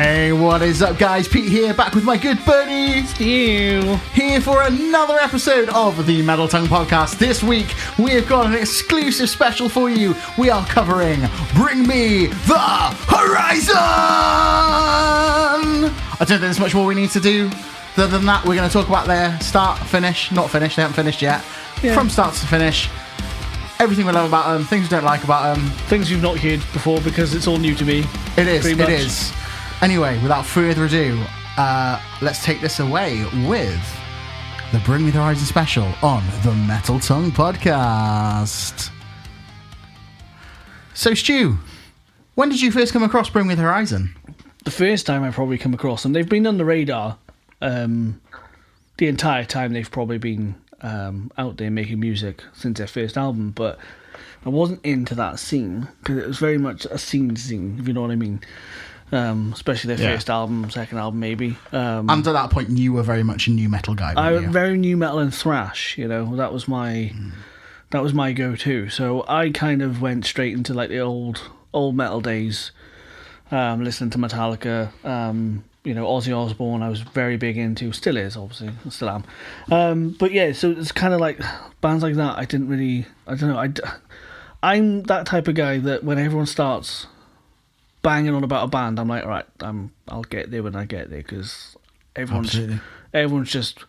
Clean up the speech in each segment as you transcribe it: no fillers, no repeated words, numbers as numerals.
Hey, what is up, guys? Pete here, back with my good buddy Stu, here for another episode of the Metal Tongue Podcast. This week, we have got an exclusive special for you. We are covering Bring Me the Horizon! I don't think there's much more we need to do. Other than that, we're going to talk about their start, finish, not finished, they haven't finished yet. Yeah. From start to finish. Everything we love about them, things we don't like about them. Things you've not heard before because it's all new to me. It is. Anyway, without further ado, let's take this away with the Bring Me the Horizon special on the Metal Tongue Podcast. So, Stu, when did you first come across Bring Me the Horizon? The first time I probably come across them, they've been on the radar the entire time they've probably been out there making music since their first album, but I wasn't into that scene because it was very much a scene, if you know what I mean. Especially their first album, second album maybe. And at that point, you were very much a new metal guy. I was very new metal and thrash. You know, that was my go-to. So I kind of went straight into like the old metal days, listening to Metallica. Ozzy Osbourne. I was very big into. Still is, obviously. Still am. But yeah, so it's kind of like bands like that. I don't know. I'm that type of guy that when everyone starts banging on about a band, I'm like, all right, I'll get there when I get there, because everyone's just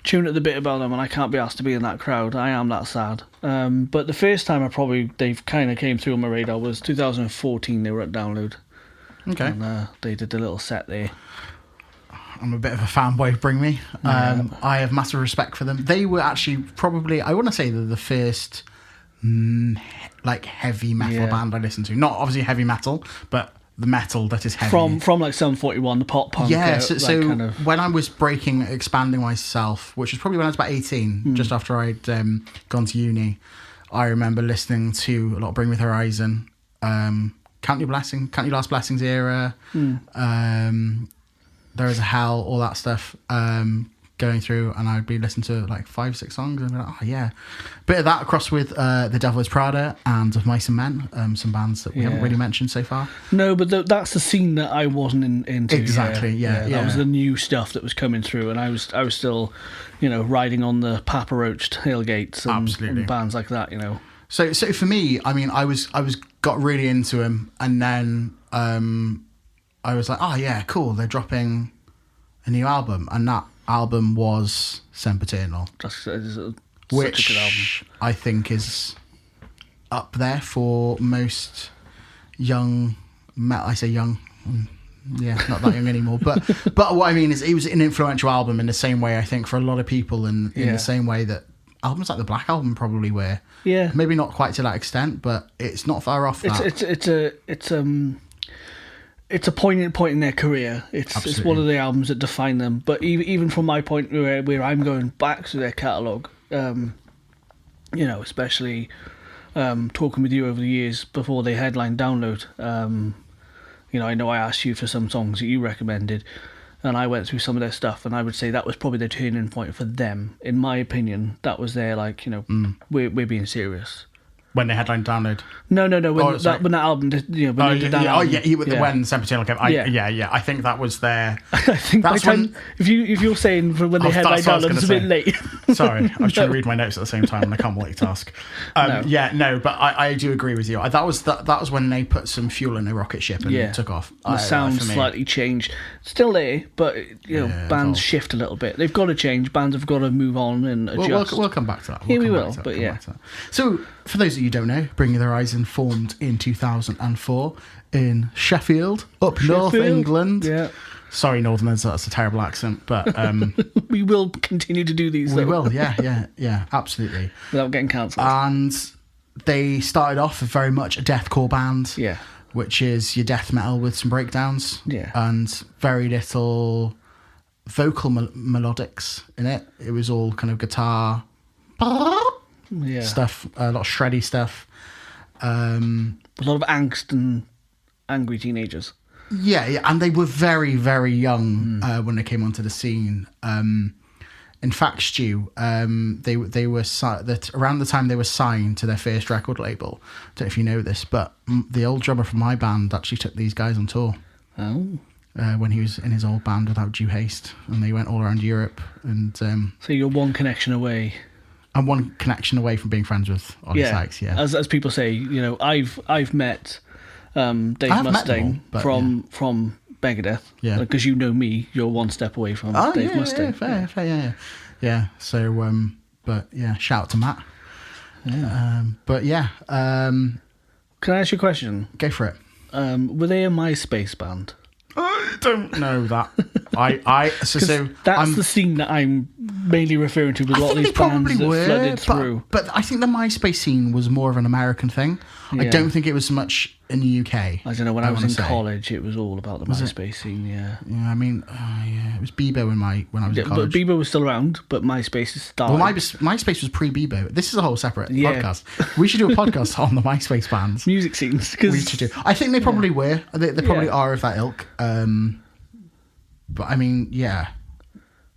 chewing at the bit about them, and I can't be asked to be in that crowd. I am that sad. But the first time they've kind of came through on my radar was 2014. They were at Download. Okay. And they did a little set there. I'm a bit of a fanboy of Bring Me. I have massive respect for them. They were actually probably, I want to say they're the first heavy metal band I listened to. Not obviously heavy metal, but the metal that is heavy. From like 741, the pop punk. Yeah, so kind of... when I was expanding myself, which was probably when I was about 18, just after I'd gone to uni, I remember listening to a lot of Bring Me the Horizon, Count Your Last Blessings era, There Is a Hell, all that stuff, going through, and I'd be listening to like 5-6 songs and be like, oh yeah. Bit of that across with The Devil Is Prada and Of Mice and Men, some bands that we haven't really mentioned so far. No, but that's the scene that I wasn't into. Exactly, yeah. That was the new stuff that was coming through, and I was still, riding on the Papa Roach tailgates and bands like that, So for me, I mean, I got really into him, and then I was like, oh yeah, cool, they're dropping a new album, and that album was Sempiternal, which a good album. I think is up there for most young metal. I say young, not that young anymore, but what I mean is it was an influential album in the same way, I think, for a lot of people, in the same way that albums like the Black Album probably were. Yeah, maybe not quite to that extent, but it's not far off that. It's a poignant point in their career. It's one of the albums that define them. But even from my point where I'm going back to their catalogue, especially talking with you over the years before they headlined Download, I know I asked you for some songs that you recommended, and I went through some of their stuff, and I would say that was probably the turning point for them. In my opinion, that was their we're being serious. When they headlined Download? No. When that album, when Sempiternal came. I think that was their. I think that's when. If you're saying when they headlined Download, it's a bit late. Sorry, I was trying to read my notes at the same time, and I can't multitask. But I do agree with you. That was when they put some fuel in a rocket ship and took off. The sound slightly changed. Still there, but bands shift a little bit. They've got to change. Bands have got to move on and adjust. We'll come back to that. We will. But yeah. So for those of you who don't know, Bring Me the Horizon formed in 2004 in Sheffield, North England. Yeah. Sorry, Northerners, that's a terrible accent, but we will continue to do these. We will, yeah, absolutely, without getting cancelled. And they started off very much a deathcore band, which is your death metal with some breakdowns, and very little vocal melodics in it. It was all kind of guitar. Stuff, a lot of shreddy stuff, a lot of angst and angry teenagers. And they were very, very young when they came onto the scene. In fact, Stu, they were around the time they were signed to their first record label. I don't know if you know this, but the old drummer from my band actually took these guys on tour. Oh. when he was in his old band Without Due Haste, and they went all around Europe. And so you're one connection away. I'm one connection away from being friends with Ollie Sykes. Yeah, as people say, I've met Dave Mustaine from Megadeth. Yeah, because you know me, you're one step away from Dave Mustaine. Fair. Yeah. So, but yeah, shout out to Matt. Yeah. But yeah. Can I ask you a question? Go for it. Were they a MySpace band? I don't know that. So that's the scene that I'm mainly referring to with a lot of these bands that flooded through. But I think the MySpace scene was more of an American thing. Yeah. I don't think it was so much in the UK. I don't know. When I was in college, it was all about the MySpace scene. Yeah. Yeah. I mean, it was Bebo when I was in college. But Bebo was still around, but MySpace is started. Well, MySpace was pre-Bebo. This is a whole separate podcast. We should do a podcast on the MySpace bands, music scenes. We should do. I think they probably were. They probably are of that ilk. But I mean, yeah.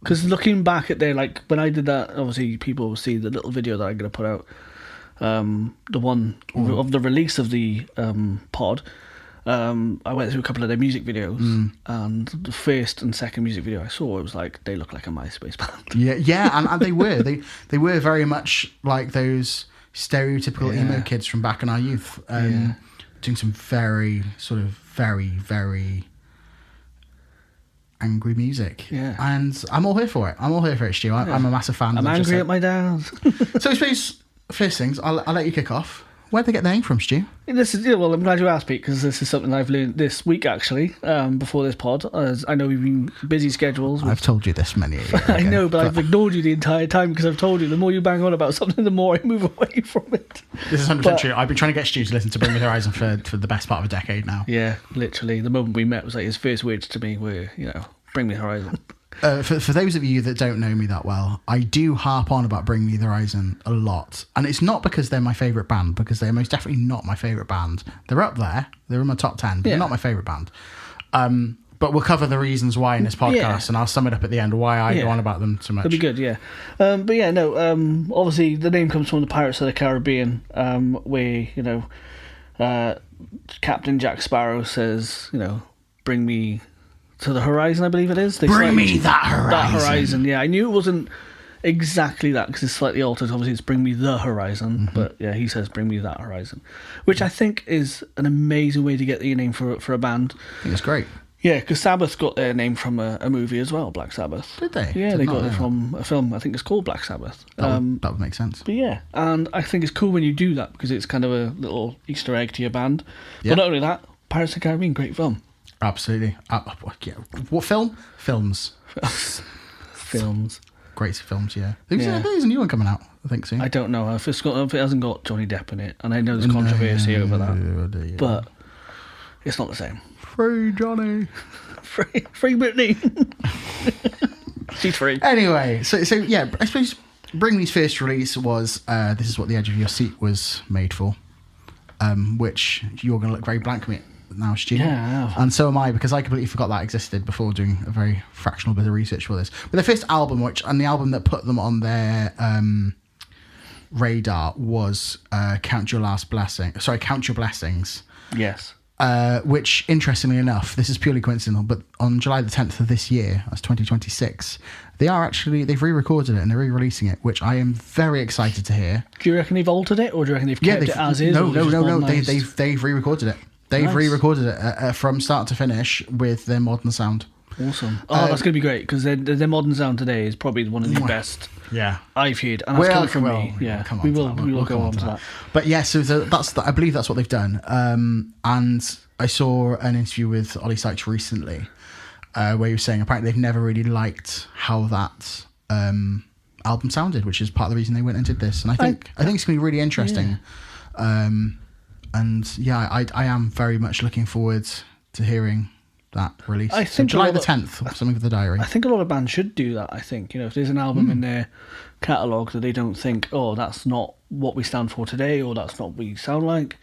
Because looking back at when I did that, obviously people will see the little video that I'm going to put out. The one of the release of the pod. I went through a couple of their music videos, and the first and second music video I saw, it was like they look like a MySpace band. Yeah, and they were they were very much like those stereotypical emo kids from back in our youth, doing some very sort of very angry music. Yeah, and I'm all here for it. Stu. I'm a massive fan. I'm angry at my dad. So I suppose first things, I'll let you kick off. Where'd they get the name from, Stu? I'm glad you asked, Pete, because this is something I've learned this week, actually, before this pod. As I know we've been busy schedules. I've told you this many years I know, but I've ignored you the entire time because I've told you the more you bang on about something, the more I move away from it. This is 100% true. I've been trying to get Stu to listen to Bring Me the Horizon for the best part of a decade now. Yeah, literally. The moment we met was like his first words to me were, Bring Me the Horizon. For those of you that don't know me that well, I do harp on about Bring Me the Horizon a lot. And it's not because they're my favourite band, because they're most definitely not my favourite band. They're up there. They're in my top 10, but they're not my favourite band. But we'll cover the reasons why in this podcast, and I'll sum it up at the end, why I go on about them so much. That'd be good, yeah. Obviously the name comes from the Pirates of the Caribbean, where, Captain Jack Sparrow says, bring me to the horizon, I believe it is. Bring me that horizon. That horizon, yeah. I knew it wasn't exactly that because it's slightly altered. Obviously, it's bring me the horizon. But yeah, he says bring me that horizon, which I think is an amazing way to get your name for a band. I think it's great. Yeah, because Sabbath got their name from a movie as well, Black Sabbath. Did they? Yeah, they got it from a film, I think it's called Black Sabbath. That would make sense. But yeah, and I think it's cool when you do that because it's kind of a little Easter egg to your band. Yeah. But not only that, Pirates of the Caribbean, great film. Absolutely. What film? Films. Films. Great films, yeah. There's a new one coming out, I think, soon. I don't know if it hasn't got Johnny Depp in it, and I know there's controversy over that, but it's not the same. Free Johnny. Free Britney. She's free. Anyway, so yeah, I suppose Bringley's first release was This Is What the Edge of Your Seat Was Made For, which you're going to look very blank at me now, Stu. Yeah, and so am I, because I completely forgot that existed before doing a very fractional bit of research for this. But their first album, and the album that put them on their radar was Count Your Blessings. Yes. Which, interestingly enough, this is purely coincidental, but on July the 10th of this year, that's 2026, they've re-recorded it and they're re-releasing it, which I am very excited to hear. Do you reckon they've altered it, or do you reckon they've kept it as is? No. They've re-recorded it. They've re-recorded it from start to finish with their modern sound. Awesome. Oh, that's going to be great, because their modern sound today is probably one of the best I've heard. And that's coming from me. Yeah, we will go on to that. But yeah, so I believe that's what they've done. And I saw an interview with Ollie Sykes recently where he was saying apparently they've never really liked how that album sounded, which is part of the reason they went and did this. And I think it's going to be really interesting. Yeah. And yeah, I am very much looking forward to hearing that release. I think July the 10th, something for the diary. I think a lot of bands should do that. I think, if there's an album in their catalogue that they don't think, oh, that's not what we stand for today, or that's not what we sound like,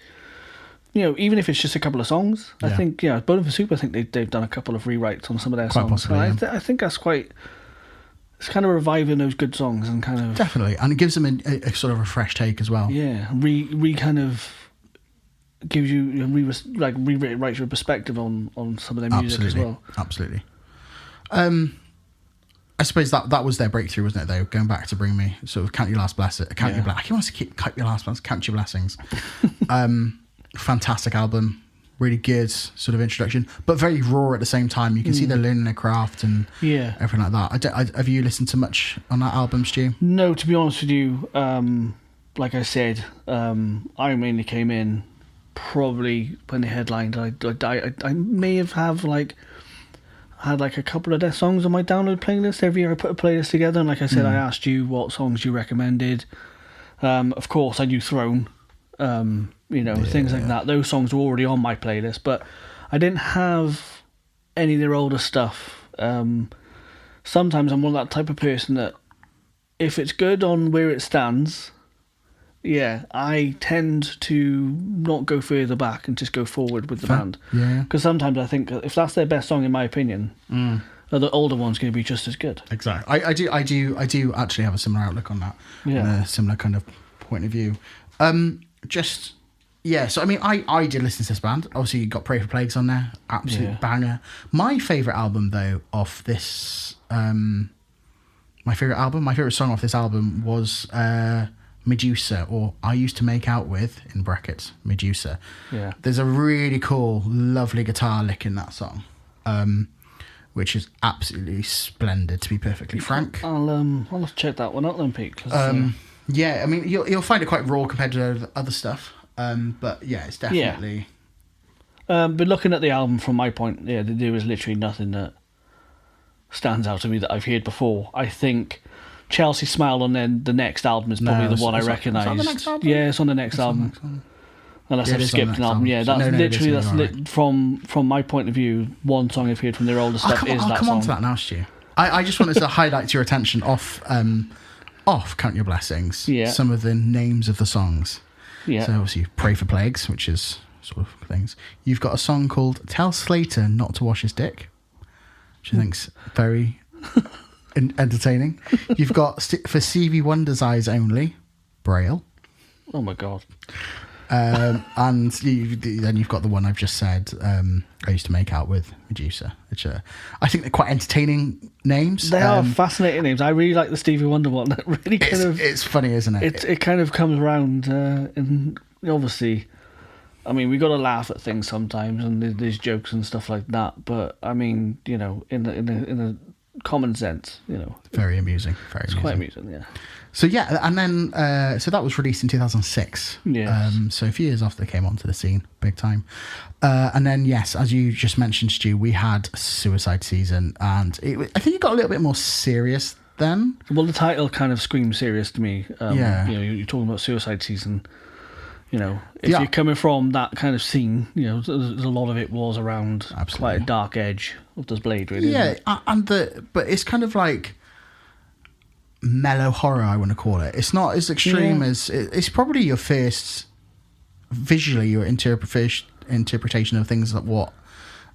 even if it's just a couple of songs, I think, Bowling for Soup, I think they've done a couple of rewrites on some of their songs. Possibly, I think that's it's kind of reviving those good songs and kind of... Definitely, and it gives them a sort of a fresh take as well. Yeah, kind of gives you rewrites your perspective on some of their music as well. Absolutely. I suppose that was their breakthrough, wasn't it? Though, going back to Bring Me, sort of Count Your Last Blessings. I keep wanting to keep Count Your Last Blessings. Count Your Blessings. Fantastic album. Really good sort of introduction, but very raw at the same time. You can see they're learning their craft and everything like that. Have you listened to much on that album, Stu? No, to be honest with you, like I said, I mainly came in probably when they headlined. I may have had like a couple of their songs on my download playlist. Every year I put a playlist together, and like I said, I asked you what songs you recommended. Of course, I knew Throne. Things like that. Those songs were already on my playlist, but I didn't have any of their older stuff. Sometimes I'm one of that type of person that if it's good on where it stands, I tend to not go further back and just go forward with the band. Yeah. Because sometimes I think if that's their best song, in my opinion, the older one's going to be just as good. Exactly. I do actually have a similar outlook on that. Yeah. And a similar kind of point of view. So I mean, I did listen to this band. Obviously, you got Pray for Plagues on there, absolute banger. My favourite album, though, off this, my favourite song off this album was Medusa, or I Used to Make Out With, in brackets, Medusa. Yeah. There's a really cool, lovely guitar lick in that song, which is absolutely splendid, to be perfectly frank. I'll check that one out then, Pete. Yeah, I mean, you'll find it quite raw compared to other stuff. But yeah, it's definitely. But looking at the album from my point, there is literally nothing that stands out to me that I've heard before. I think Chelsea Smile on the next album is probably the one I recognise. On the next album? Yeah, it's on the next album. Unless I've skipped an album. Yeah, that's from my point of view, one song I've heard from their older stuff is that song. I'll come on to that now, Stu. I just wanted to highlight your attention off Count Your Blessings, some of the names of the songs. Yeah. So obviously Pray for Plagues, which is sort of things. You've got a song called Tell Slater Not to Wash His Dick, which I think's very entertaining. You've got For Stevie Wonder's Eyes Only, Braille. Oh my God. And then you've got the one I've just said, I Used to Make Out With, Medusa, which I think they're quite entertaining names. They are fascinating names. I really like the Stevie Wonder one. That really it's funny, isn't it? It kind of comes around, and obviously, I mean, we got to laugh at things sometimes, and there's jokes and stuff like that. But I mean, in the common sense, very amusing. It's quite amusing, yeah. So yeah, and then so that was released in 2006. Yeah. So a few years after they came onto the scene, big time. And then yes, as you just mentioned, Stu, we had Suicide Season, and I think it got a little bit more serious then. Well, the title kind of screams serious to me. You're talking about Suicide Season. If you're coming from that kind of scene, there's a lot of it was around quite a dark edge of this blade, really. Yeah, but it's kind of like mellow horror, I want to call it. It's not as extreme as it's probably your first visually your interpretation of things like what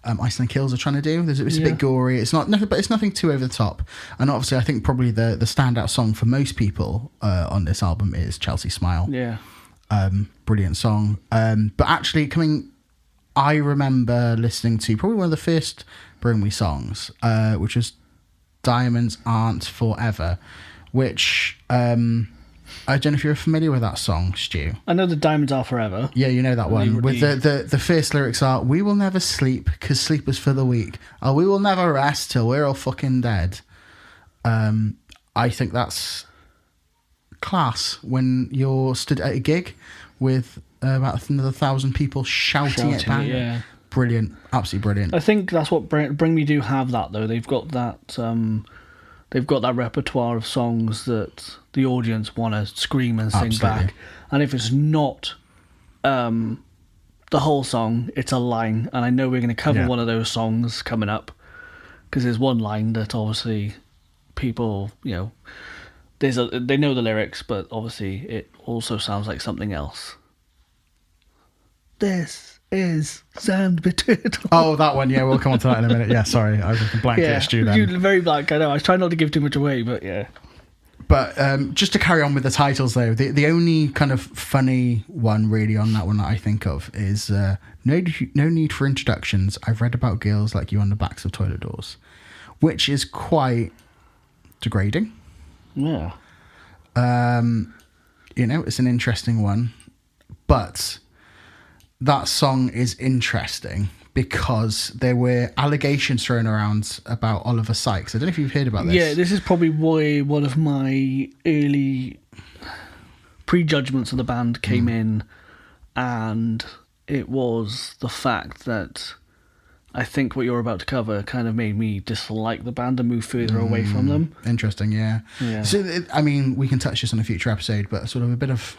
Iceland Kills are trying to do. It's a bit gory. It's not, but it's nothing too over the top. And obviously, I think probably the standout song for most people on this album is Chelsea Smile. Yeah, brilliant song. But actually, I remember listening to probably one of the first Bring Me songs, which was Diamonds Aren't Forever, which I don't know if you're familiar with that song, Stu. I know the Diamonds Are Forever. Yeah, you know that one. With the first lyrics are, "We will never sleep, 'cause sleep is for the weak. Oh, we will never rest till we're all fucking dead." I think that's class when you're stood at a gig with about another 1,000 people shouting it back. Yeah. Brilliant, absolutely brilliant. I think that's what Bring Me do have that though. They've got that. They've got that repertoire of songs that the audience want to scream and sing back. And if it's not the whole song, it's a line. And I know we're going to cover one of those songs coming up, because there's one line that obviously people, they know the lyrics, but obviously it also sounds like something else. This is Sand Turtle. Oh, that one, yeah, we'll come on to that in a minute. Yeah, sorry, I was blank at Stu then. Very blank, I know. I was trying not to give too much away, but yeah. But just to carry on with the titles, though, the only kind of funny one really on that one that I think of is no need for introductions. I've read about girls like you on the backs of toilet doors, which is quite degrading. Yeah. It's an interesting one, but that song is interesting because there were allegations thrown around about Oliver Sykes. I don't know if you've heard about this. Yeah, this is probably why one of my early prejudgments of the band came in, and it was the fact that I think what you're about to cover kind of made me dislike the band and move further away from them. Interesting, yeah. So, we can touch this on a future episode, but sort of a bit of...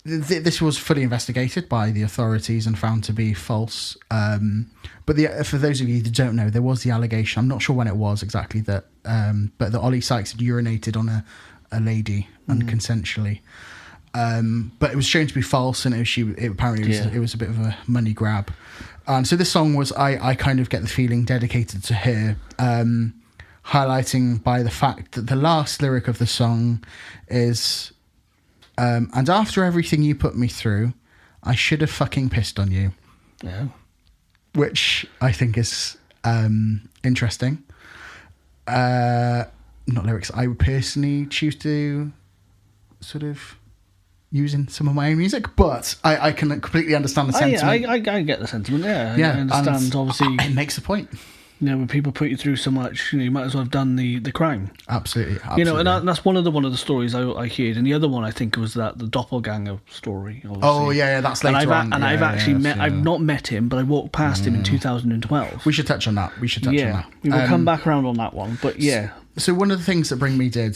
This was fully investigated by the authorities and found to be false. But for those of you that don't know, there was the allegation, I'm not sure when it was exactly, but that Ollie Sykes had urinated on a lady unconsensually. But it was shown to be false, and it was a bit of a money grab. So this song was, I kind of get the feeling, dedicated to her, highlighting by the fact that the last lyric of the song is... and after everything you put me through, I should have fucking pissed on you. Yeah. Which I think is interesting. Not lyrics I would personally choose to sort of use in some of my own music, but I can completely understand the sentiment. I get the sentiment, yeah. Yeah, I understand, obviously. It makes a point. When people put you through so much, you might as well have done the crime. Absolutely. And that's one of the stories I heard, and the other one I think was the doppelganger story. Obviously. Oh yeah, that's later on. And I've actually met. I've not met him, but I walked past him in 2012. We should touch on that. On that. We will come back around on that one, but yeah. So one of the things that Bring Me did,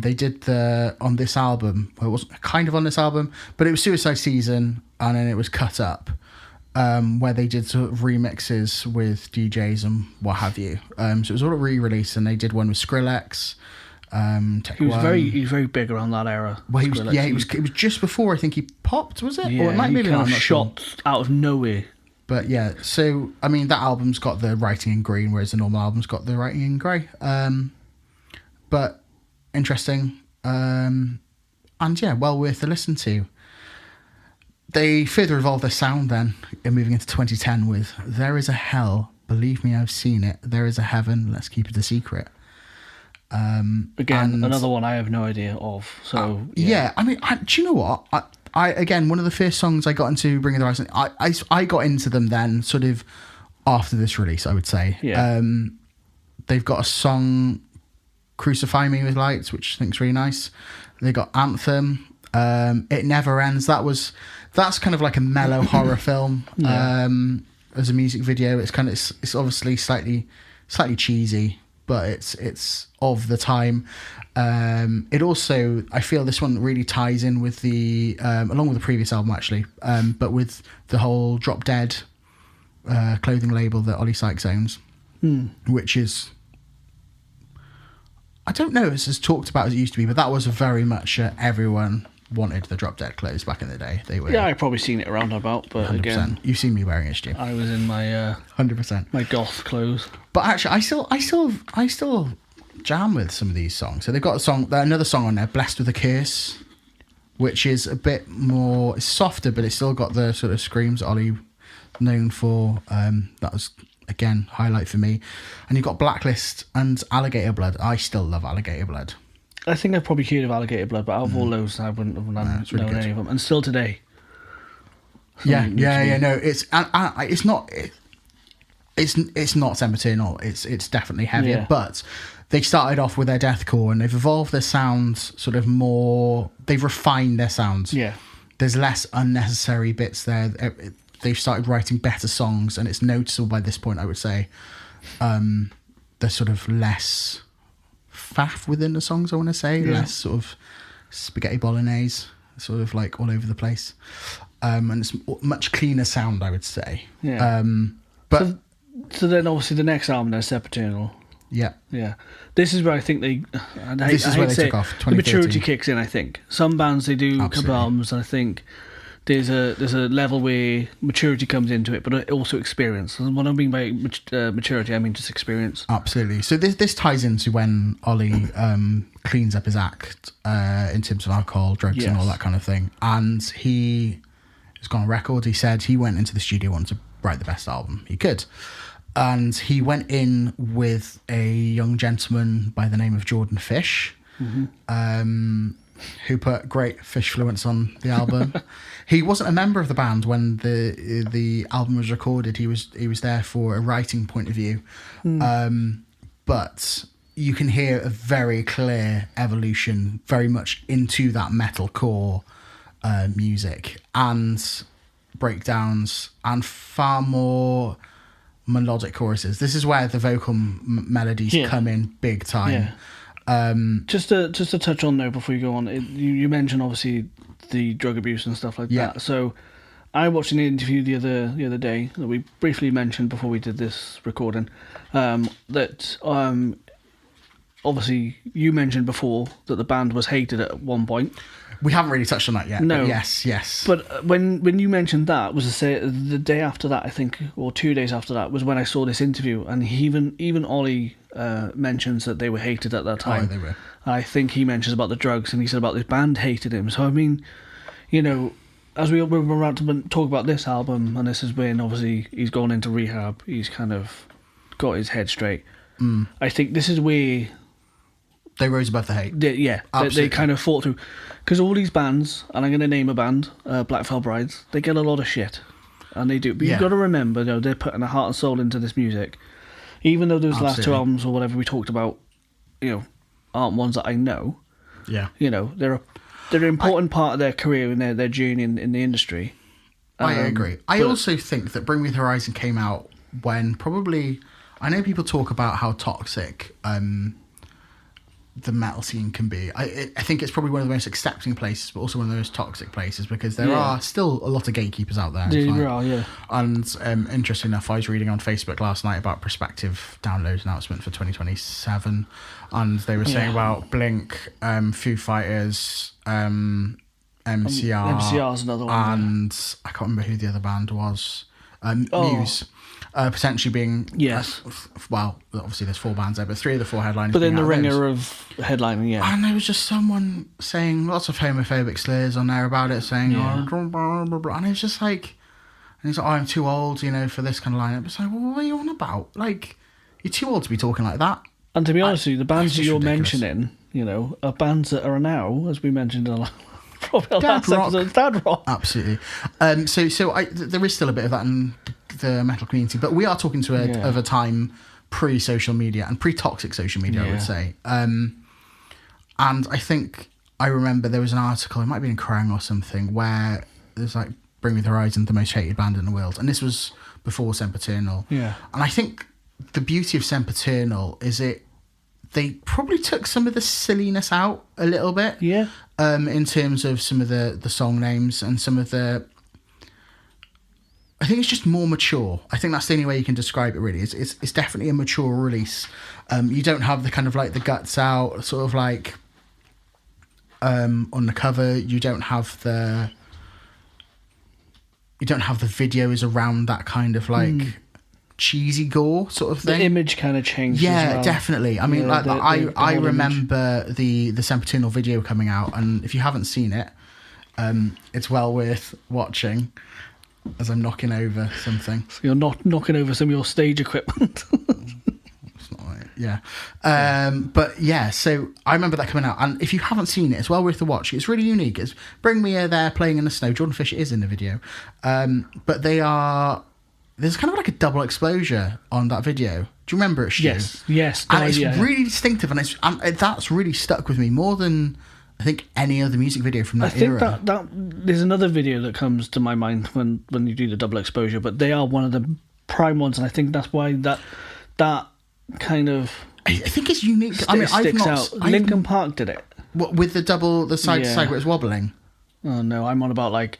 they did on this album. Well, it wasn't kind of on this album, but it was Suicide Season, and then it was cut up. Where they did sort of remixes with DJs and what have you. So it was all a re-release, and they did one with Skrillex. He was very big around that era. Well, it was just before I think he popped, was it? Yeah, or it might he maybe kind not. of shot out of nowhere. But yeah, so I mean that album's got the writing in green, whereas the normal album's got the writing in grey. But interesting, and yeah, well worth a listen to. They further evolved their sound then, moving into 2010 with There Is a Hell, Believe Me I've Seen It, There Is a Heaven, Let's Keep It a Secret. Again, another one I have no idea of. So yeah, I mean, do you know what? I again, one of the first songs I got into Bring the Horizon, I got into them then, sort of after this release, I would say. Yeah. They've got a song, Crucify Me with Lights, which I think is really nice. They got Anthem, It Never Ends. That's kind of like a mellow horror film. As a music video, it's obviously slightly cheesy, but it's of the time. It also, I feel this one really ties in with the along with the previous album actually, but with the whole Drop Dead clothing label that Ollie Sykes owns, which is, I don't know, it's as talked about as it used to be, but that was very much everyone wanted the Drop Dead clothes back in the day. They were. Yeah, I've probably seen it around about, but 100%. Again, you've seen me wearing it, Stu. I was in my 100% my goth clothes. But actually, I still jam with some of these songs. So they've got another song on there, Blessed with a Curse, which is a bit more, it's softer, but it's still got the sort of screams Ollie known for. That was, again, highlight for me. And you've got Blacklist and Alligator Blood. I still love Alligator Blood. I think I've probably heard of Alligator Blood, but out of all those, I wouldn't have known any of them. And still today. No, it's not. It's not sempiternal. It's definitely heavier, but they started off with their deathcore and they've evolved their sounds sort of more. They've refined their sounds. Yeah, there's less unnecessary bits there. They've started writing better songs, and it's noticeable by this point. I would say there's sort of less faff within the songs. I want to say less sort of spaghetti bolognese, sort of like all over the place, and it's much cleaner sound. I would say. Yeah. But. So then, obviously, the next album, there's Sempiternal. Yeah. This is where I think they. This is where they took off. The maturity kicks in. I think some bands they do a couple albums, and I think there's a level where maturity comes into it, but also experience. And what I mean by maturity, I mean just experience. Absolutely. So this ties into when Ollie cleans up his act in terms of alcohol, drugs, and all that kind of thing. And he has gone on record. He said he went into the studio wanting to write the best album he could. And he went in with a young gentleman by the name of Jordan Fish, who put great Fish fluence on the album. He wasn't a member of the band when the album was recorded. He was there for a writing point of view, but you can hear a very clear evolution, very much into that metalcore music and breakdowns and far more melodic choruses. This is where the vocal melodies come in big time. Just to touch on though before you go on, you mentioned obviously the drug abuse and stuff like that. So I watched an interview the other day that we briefly mentioned before we did this recording. That obviously you mentioned before that the band was hated at one point. We haven't really touched on that yet. No. But yes. But when you mentioned that, was the day after that, I think, or 2 days after that, was when I saw this interview, and even Ollie mentions that they were hated at that time. Oh, they were. I think he mentions about the drugs, and he said about this band hated him. So I mean, you know, as we're about to talk about this album, and this is when obviously he's gone into rehab, he's kind of got his head straight. I think this is where they rose above the hate. They kind of fought through. Because all these bands, and I'm going to name a band, Black Veil Brides, they get a lot of shit. And they do. But you've got to remember, though, they're putting their heart and soul into this music. Even though those last two albums or whatever we talked about, aren't ones that I know. Yeah. They're an important part of their career and their journey in the industry. I agree. I also think that Bring Me the Horizon came out when probably... I know people talk about how toxic... the metal scene can be. I think it's probably one of the most accepting places, but also one of the most toxic places, because there are still a lot of gatekeepers out there. There are, yeah. And interesting enough, I was reading on Facebook last night about prospective download announcement for 2027, and they were saying about Blink, Foo Fighters, MCR. MCR's another one. And I can't remember who the other band was. Muse. Potentially being well, obviously there's 4 bands there, but 3 of the 4 headliners. But then the ringer of headlining, and there was just someone saying lots of homophobic slurs on there about it, saying blah, blah, blah, blah. And it's just like, and he's like, I'm too old, for this kind of lineup. It's like, well, what are you on about? Like, you're too old to be talking like that. And to be honest with you, the bands that you're mentioning, are bands that are now, as we mentioned in probably last episode, dad rock. Absolutely. So there is still a bit of that in the metal community, but we are talking to of a time pre-social media and pre-toxic social media, I would say. And I think I remember there was an article, it might be in Kerrang or something, where there's like Bring Me the Horizon, the most hated band in the world, and this was before Sempiternal. Yeah. And I think the beauty of Sempiternal is they probably took some of the silliness out a little bit. Yeah. In terms of some of the song names and some of the... I think it's just more mature. I think that's the only way you can describe it, really. It's definitely a mature release. You don't have the kind of like the guts out, sort of like on the cover. You don't have the videos around that kind kind cheesy gore sort of thing. The image kind of changed. Yeah, as well. Definitely. I mean, I remember the Sempiternal video coming out, and if you haven't seen it, it's well worth watching. As I'm knocking over something. So you're not knocking over some of your stage equipment. It's not right. Yeah. But yeah, so I remember that coming out, and if you haven't seen it, it's well worth the watch. It's really unique. It's Bring Me there playing in the snow. Jordan Fisher is in the video, but there's kind of like a double exposure on that video. Do you remember it, Stu? Yes. And it's really distinctive, and that's really stuck with me more than I think any other music video from that era. I think that there's another video that comes to my mind when you do the double exposure, but they are one of the prime ones, and I think that's why that kind of I think it's unique. Sticks out. Linkin Park did it. What, with the side to side where it's wobbling? Oh no, I'm on about like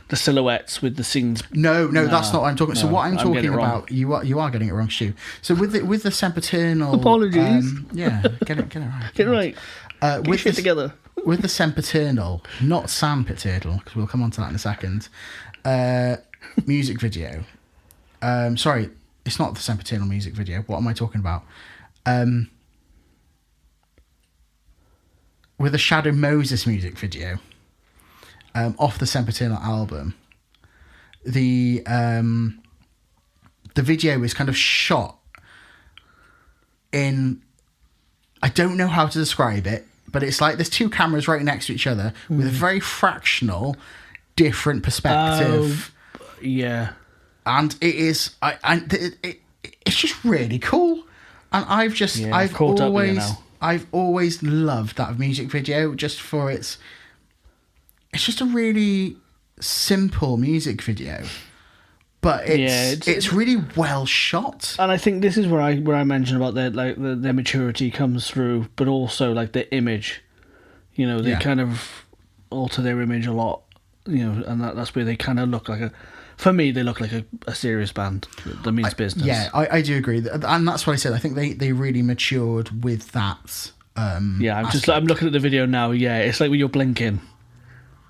the silhouettes with the scenes. No, that's not what I'm talking about. So what I'm talking about, you are getting it wrong, Stu. So with the Sempiternal... Apologies. Get it right. Get it right. With it together. with the Sempiternal, not Sempiternal, because we'll come on to that in a second, music video. Sorry, it's not the Sempiternal music video. What am I talking about? With the Shadow Moses music video, off the Sempiternal album, the video is kind of shot in, I don't know how to describe it, but it's like there's two cameras right next to each other with a very fractional, different perspective. Yeah. And it is, it's just really cool. And I've always loved that music video just for it's just a really simple music video. But it's really well shot. And I think this is where I mentioned about their maturity comes through, but also like the image. You know, they kind of alter their image a lot, you know, and that's where they kind of look like for me, they look like a serious band that means business. Yeah, I do agree. And that's what I said. I think they really matured with that. I'm looking at the video now. Yeah, it's like when you're blinking.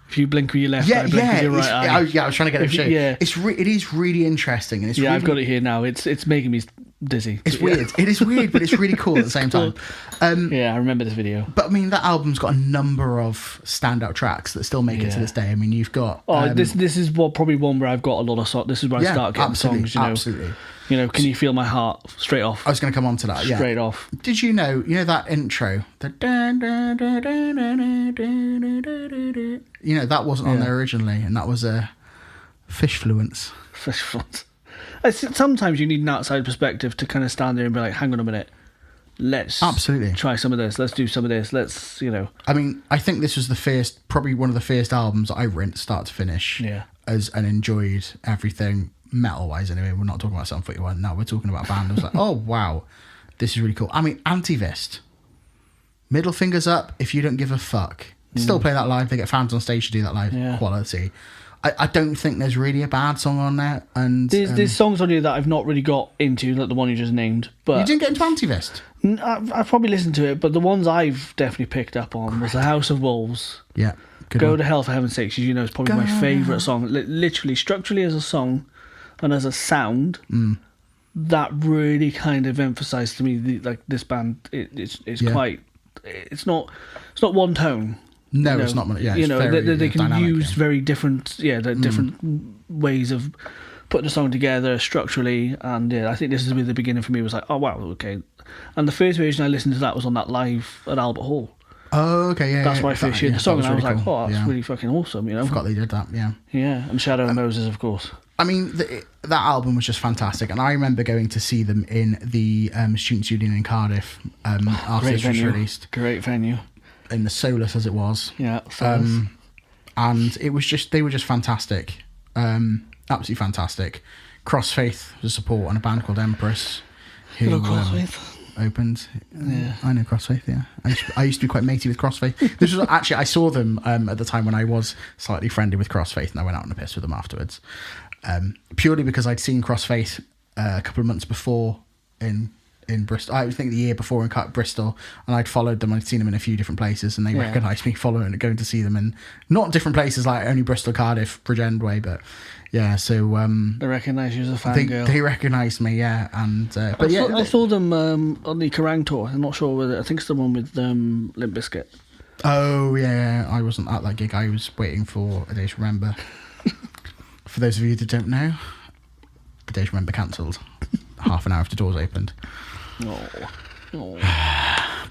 If you blink with your left eye, blink with your right eye. I was trying to get it to show. Yeah. It is really interesting. And it's I've got it here now. It's making me dizzy. It's weird. It is weird, but it's really cool at the same time. I remember this video. But I mean, that album's got a number of standout tracks that still make it to this day. I mean, you've got... this is probably one where I've got a lot of songs. This is where I start getting songs, you know. Absolutely. You know, Can You Feel My Heart? Straight off. I was going to come on to that, Straight off. Did you know that intro? You know, that wasn't on there originally, and that was a Fishfluence. Fishfluence. Sometimes you need an outside perspective to kind of stand there and be like, hang on a minute. Let's try some of this. Let's do some of this. Let's, you know. I mean, I think this was probably one of the first albums I rinsed start to finish. Yeah. And enjoyed everything metal-wise anyway. We're not talking about Sum 41 now. We're talking about a band. I was like, oh, wow, this is really cool. I mean, Antivist. Middle fingers up if you don't give a fuck. Still play that live. They get fans on stage to do that live. Quality. I don't think there's really a bad song on there. And there's songs on here that I've not really got into, like the one you just named. But you didn't get into Antivist? I've probably listened to it, but the ones I've definitely picked up on was The House of Wolves. Yeah. Go to Hell for Heaven's Sakes, as you know, is probably my favourite song. Literally, structurally as a song and as a sound, that really kind of emphasised to me this band. It's quite. It's not one tone. No, it's not. Yeah, you know, very, they can dynamic, use very different. Yeah, different ways of putting a song together structurally, and I think this is where the beginning for me was like, oh wow, okay. And the first version I listened to that was on that live at Albert Hall. Oh, okay, yeah. That's why I first heard the song, and I was really like, cool. oh, that's really fucking awesome, you know. I forgot they did that, yeah. Yeah, and Shadow and Moses, of course. I mean, that album was just fantastic, and I remember going to see them in the Students' Union in Cardiff after it was released. Great venue. In the Solus, as it was. Yeah, Solus. And it was they were just fantastic. Absolutely fantastic. Crossfaith was a support on a band called Empress. Who opened. Yeah. I know Crossfaith, yeah. I used to be quite matey with Crossfaith. This was actually, I saw them at the time when I was slightly friendly with Crossfaith, and I went out on a piss with them afterwards. Purely because I'd seen Crossfaith a couple of months before in Bristol. I think the year before in Bristol, and I'd followed them. I'd seen them in a few different places, and they recognised me following and going to see them in not different places like only Bristol, Cardiff, Bridgend way, but yeah. So they recognise you as a fangirl. They recognised me, yeah. And I saw them on the Kerrang tour. I'm not sure whether I think it's the one with Limp Bizkit. Oh yeah, I wasn't at that gig. I was waiting for A Day to Remember. For those of you that don't know, A Day to Remember cancelled half an hour after doors opened.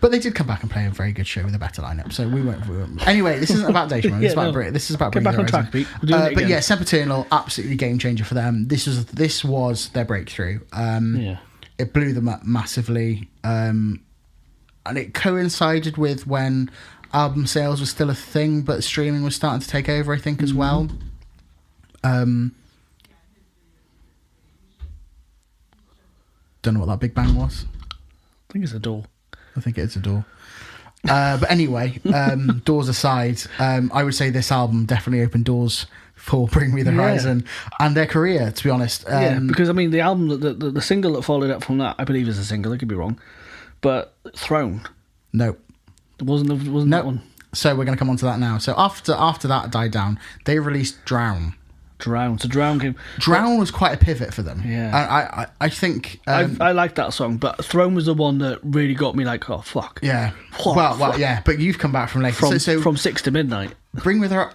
But they did come back and play a very good show with a better lineup, so we won't. Anyway, this isn't about Days This is about Get back on track, Pete. But yeah, Sempiternal, absolutely game changer for them. This was their breakthrough. It blew them up massively, and it coincided with when album sales was still a thing, but streaming was starting to take over, I think, as well. Don't know what that big bang was. I think it's a door. I think it's a door. But anyway, doors aside, I would say this album definitely opened doors for Bring Me the Horizon and their career, to be honest. Because I mean, the album, the single that followed up from that, I believe is a single, I could be wrong, but Throne. No. Wasn't that one? So we're going to come on to that now. So after that died down, they released Drown. Drown. So Drown came. Drown was quite a pivot for them. Yeah. I think I liked that song, but Throne was the one that really got me like, oh fuck. Yeah. What? Well, yeah. But you've come back from later. From 6 to midnight. Bring With a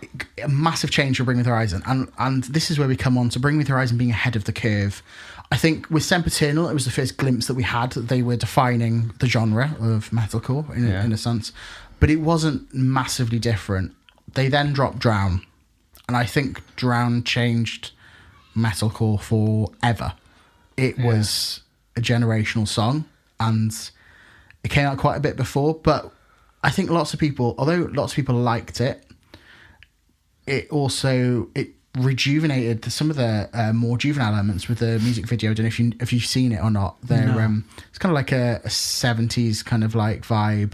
massive change for Bring With Horizon, and this is where we come on to Bring With Horizon being ahead of the curve. I think with Sempiternal, it was the first glimpse that we had that they were defining the genre of metalcore in a sense, but it wasn't massively different. They then dropped Drown, and I think Drown changed metalcore forever. It was a generational song, and it came out quite a bit before, but I think although lots of people liked it, it rejuvenated some of the more juvenile elements with the music video. I don't know if you've seen it or not. It's kind of like a 70s kind of like vibe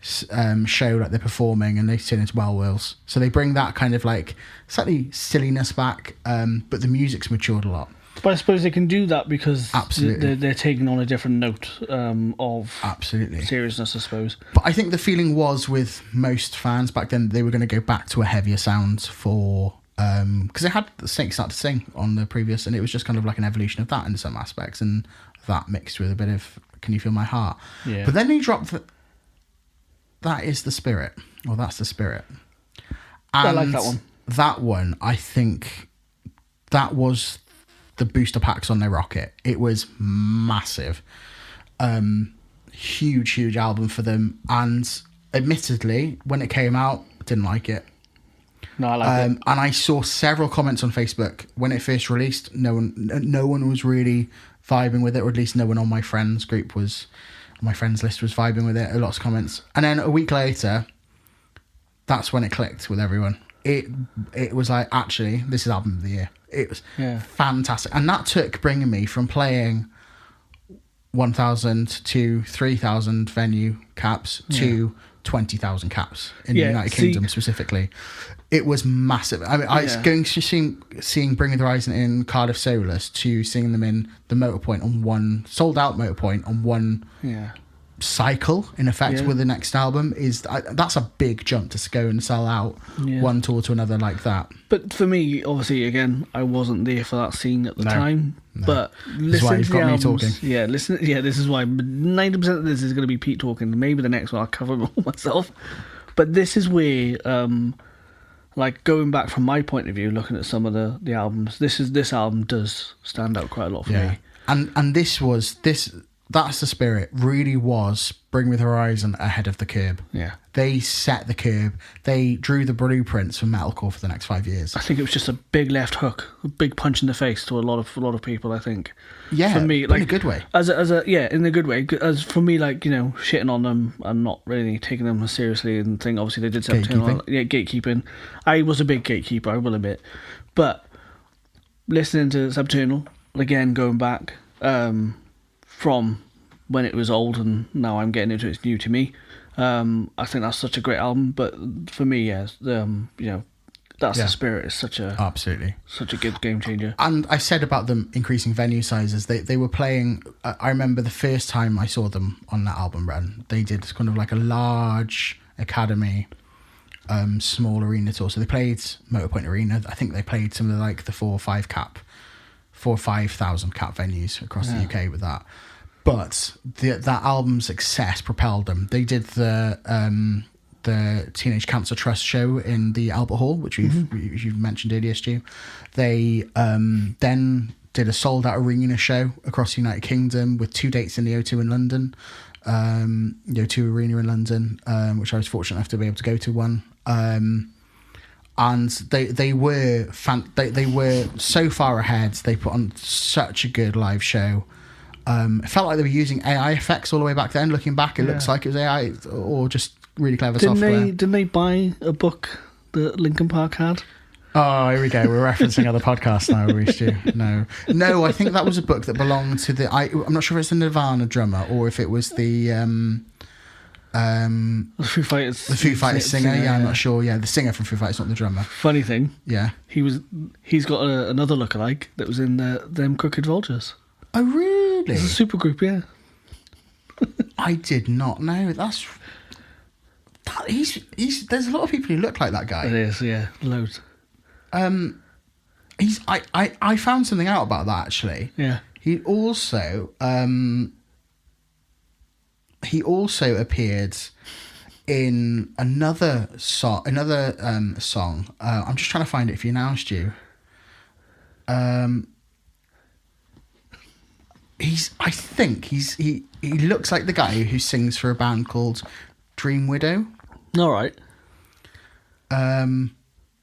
show, like they're performing and they turn into werewolves. So they bring that kind of like slightly silliness back, but the music's matured a lot. But I suppose they can do that because they're taking on a different note of seriousness, I suppose. But I think the feeling was with most fans back then, they were going to go back to a heavier sound for... because they had the Snake Start to Sing on the previous, and it was just kind of like an evolution of that in some aspects, and that mixed with a bit of Can You Feel My Heart. Yeah. But then they dropped That Is the Spirit, or That's the Spirit. And I like that one. That one, I think that was the booster packs on their rocket. It was massive. Huge album for them, and admittedly, when it came out, didn't like it. No, I like it. And I saw several comments on Facebook when it first released. No one was really vibing with it, or at least no one on my friends group was, on my friends list was vibing with it. Lots of comments, and then a week later, that's when it clicked with everyone. It was like, actually, this is album of the year. It was fantastic, and that took bringing me from playing 1,000 to 3,000 venue caps to 20,000 caps in the United Kingdom specifically. It was massive. I mean, I was going to seeing Bring the Horizon in Cardiff Solus to seeing them in the Motorpoint on one sold out Motorpoint on one cycle in effect with the next album that's a big jump to go and sell out one tour to another like that. But for me, obviously, again, I wasn't there for that scene at the time. No. But listen to the albums. This is why 90% of this is going to be Pete talking. Maybe the next one I'll cover all myself. But this is where, like going back from my point of view, looking at some of the albums, this album does stand out quite a lot for me. And That's the Spirit really was Bring With Horizon ahead of the curb. Yeah. They set the curb. They drew the blueprints for metalcore for the next 5 years. I think it was just a big left hook, a big punch in the face to a lot of people, I think. Yeah, for me, like, in a good way. In a good way. As for me, like, you know, shitting on them and not really taking them seriously and thing. Obviously, they did gatekeeping. I was a big gatekeeper, I will admit. But listening to Subternal, again, going back, from when it was old and now I'm getting into it's new to me. I think that's such a great album, but for me, That's the Spirit is such a good game changer. And I said about them increasing venue sizes, they were playing, I remember the first time I saw them on that album run, they did kind of like a large academy, small arena tour. So they played Motorpoint Arena. I think they played some of the 4,000 or 5,000 cap venues across the UK with that. But that album's success propelled them. They did the Teenage Cancer Trust show in the Albert Hall, which you've mentioned earlier, Stu. They then did a sold-out arena show across the United Kingdom with 2 dates in the O2 in London, O2 Arena in London, which I was fortunate enough to be able to go to one. And they were so far ahead. They put on such a good live show. It felt like they were using AI effects all the way back then. Looking back, it looks like it was AI or just really clever software. Didn't they buy a book that Linkin Park had? Oh, here we go. We're referencing other podcasts now, are we, Stu? No, I think that was a book that belonged to I'm not sure if it's the Nirvana drummer or if it was the Foo Fighters. The Foo Fighters singer. I'm not sure. Yeah, the singer from Foo Fighters, not the drummer. Funny thing. Yeah. He's got another lookalike that was in them Crooked Vultures. Oh, really? It's a super group, yeah. I did not know. That he's. There's a lot of people who look like that guy. It is, yeah, loads. I found something out about that actually. Yeah. He also appeared in another song. I'm just trying to find it for you now, Stu. He looks like the guy who sings for a band called Dream Widow. All right.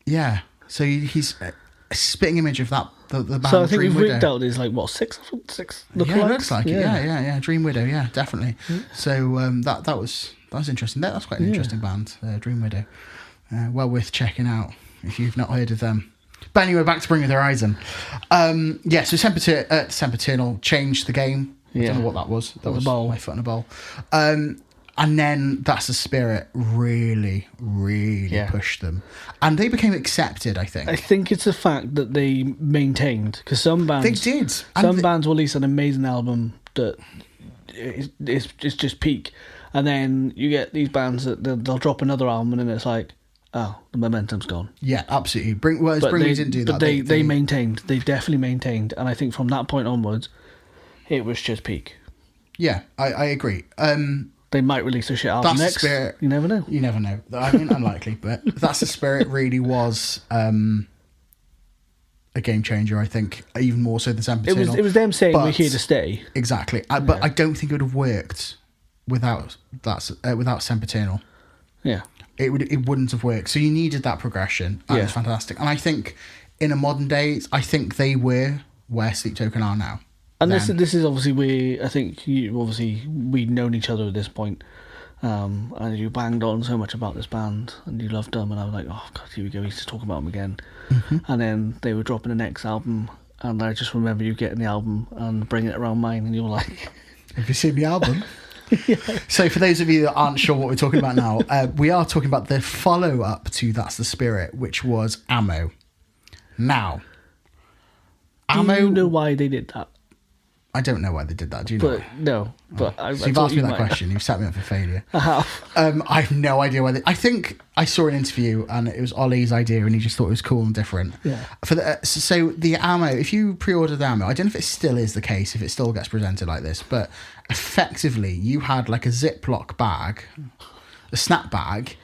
Yeah. So he's a spitting image of that the band. So I think Dream we've Widow. worked out there's like what six lookalikes? Yeah, it looks like it. Yeah. Dream Widow. Yeah, definitely. So that was interesting. That's quite an interesting band, Dream Widow. Well worth checking out if you've not heard of them. But anyway, back to Bring Me the Horizon. So Sempiternal changed the game. I don't know what that was. That was my foot in a bowl. And then That's the Spirit really, really pushed them. And they became accepted, I think. I think it's the fact that they maintained, because some bands... They did. Some bands will release an amazing album that is just peak. And then you get these bands that they'll drop another album and then it's like, oh, the momentum's gone. Yeah, absolutely. Bring Me didn't do that. But they maintained. They definitely maintained. And I think from that point onwards, it was just peak. Yeah, I agree. They might release a shit album next. Spirit. You never know. You never know. I mean, unlikely, but That's the Spirit really was a game changer, I think, even more so than Sempiternal. It was them saying we're here to stay. Exactly. But I don't think it would have worked without Sempiternal. Yeah. It wouldn't have worked. So you needed that progression. And it's fantastic. And I think in a modern day, I think they were where Sleep Token are now. And this is obviously we'd known each other at this point, and you banged on so much about this band and you loved them, and I was like, oh god, here we go, we used to talk about them again. And then they were dropping the next album, and I just remember you getting the album and bringing it around mine, and you were like, have you seen the album? So for those of you that aren't sure what we're talking about now, we are talking about the follow-up to That's the Spirit, which was Ammo. Now, Ammo... Do you know why they did that? I don't know why they did that. Do you know? But so you've asked me that question. You've set me up for failure. I have. I have no idea why. I think I saw an interview and it was Ollie's idea, and he just thought it was cool and different. Yeah. So the Ammo, if you pre-order the Ammo, I don't know if it still is the case, if it still gets presented like this, but effectively you had like a Ziploc bag, a snap bag,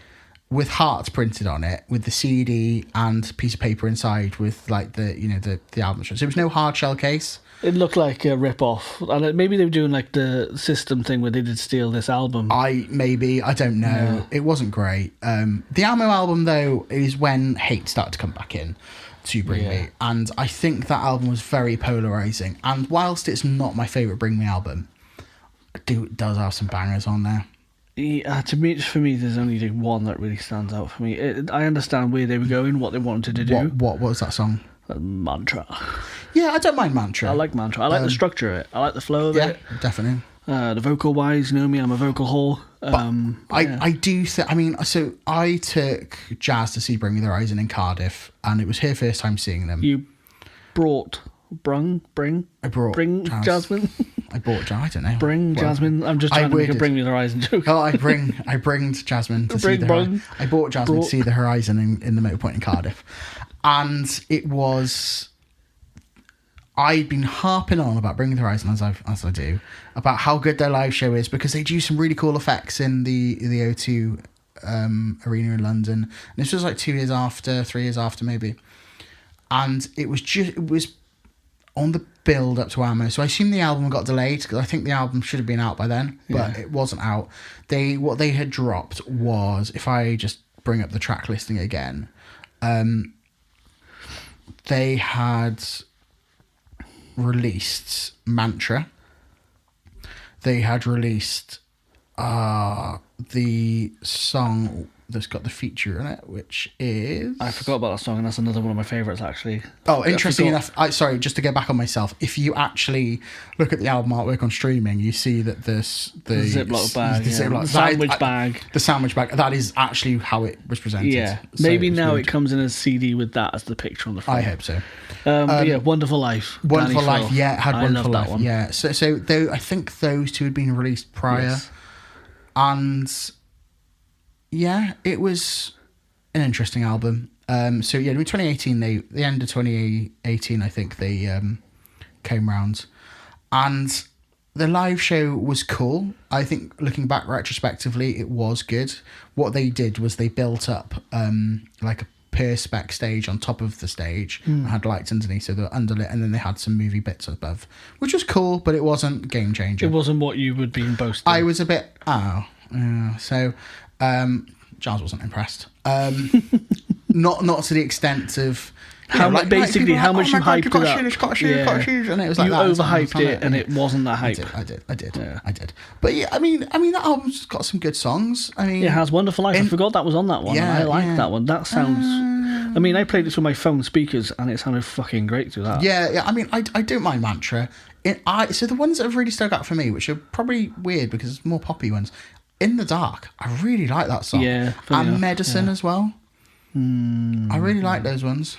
with hearts printed on it, with the CD and piece of paper inside with like the album. So there was no hard shell case. It looked like a rip-off. And maybe they were doing like the system thing where they did steal this album. I don't know. Yeah. It wasn't great. The Ammo album, though, is when Hate started to come back in to Bring Me. And I think that album was very polarising. And whilst it's not my favourite Bring Me album, it does have some bangers on there. Yeah, for me, there's only one that really stands out for me. I understand where they were going, what they wanted to do. What was that song? Mantra. Yeah, I don't mind Mantra. I like Mantra. I like the structure of it. I like the flow of it. Yeah, definitely. The vocal wise, you know me, I'm a vocal whore. I do think, so I took Jazz to see Bring Me the Horizon in Cardiff, and it was her first time seeing them. You brought Jasmine. I brought Jasmine. I don't know. Jasmine. I'm just trying to make a Bring Me the Horizon joke. Oh, I bring Jasmine to see the Horizon. I bought Jasmine to see the Horizon in the Motorpoint in Cardiff. And it was... I'd been harping on about Bring Me the Horizon, as I do, about how good their live show is, because they do some really cool effects in the O2 arena in London. And this was like 3 years after maybe. And it was on the build up to Ammo. So I assume the album got delayed, because I think the album should have been out by then, but it wasn't out. What they had dropped was, if I just bring up the track listing again, they had released Mantra. They had released the song that's got the feature in it, which is... I forgot about that song, and that's another one of my favourites, actually. Oh, interesting enough. Sorry, just to get back on myself. If you actually look at the album artwork on streaming, you see that the Ziploc bag, the sandwich bag, that is actually how it was presented. Yeah, so maybe now weird. It comes in as CD with that as the picture on the front. I hope so. But Wonderful Life. Wonderful Life, Phil. yeah, it had I Wonderful Life, one. yeah. So I think those two had been released prior, and yeah, it was an interesting album. So yeah, in 2018, the end of 2018, I think they came round, and the live show was cool. I think looking back retrospectively, it was good. What they did was they built up like a perspex stage on top of the stage and had lights underneath, so they were underlit, and then they had some movie bits above, which was cool, but it wasn't game changer. It wasn't what you would be boasting. I was a bit so Giles wasn't impressed. Not to the extent of how much you hyped it up. Huge, and it was like you overhyped it, and it wasn't that hype. I did. But yeah, I mean that album's got some good songs. I mean, it has Wonderful Life. I forgot that was on that one. Yeah, I liked that one. That sounds. I mean, I played it through my phone speakers, and it sounded fucking great through that. Yeah. I mean, I don't mind Mantra. So the ones that have really stuck out for me, which are probably weird because it's more poppy ones. In the Dark, I really like that song. Yeah, and Medicine as well. I really like those ones.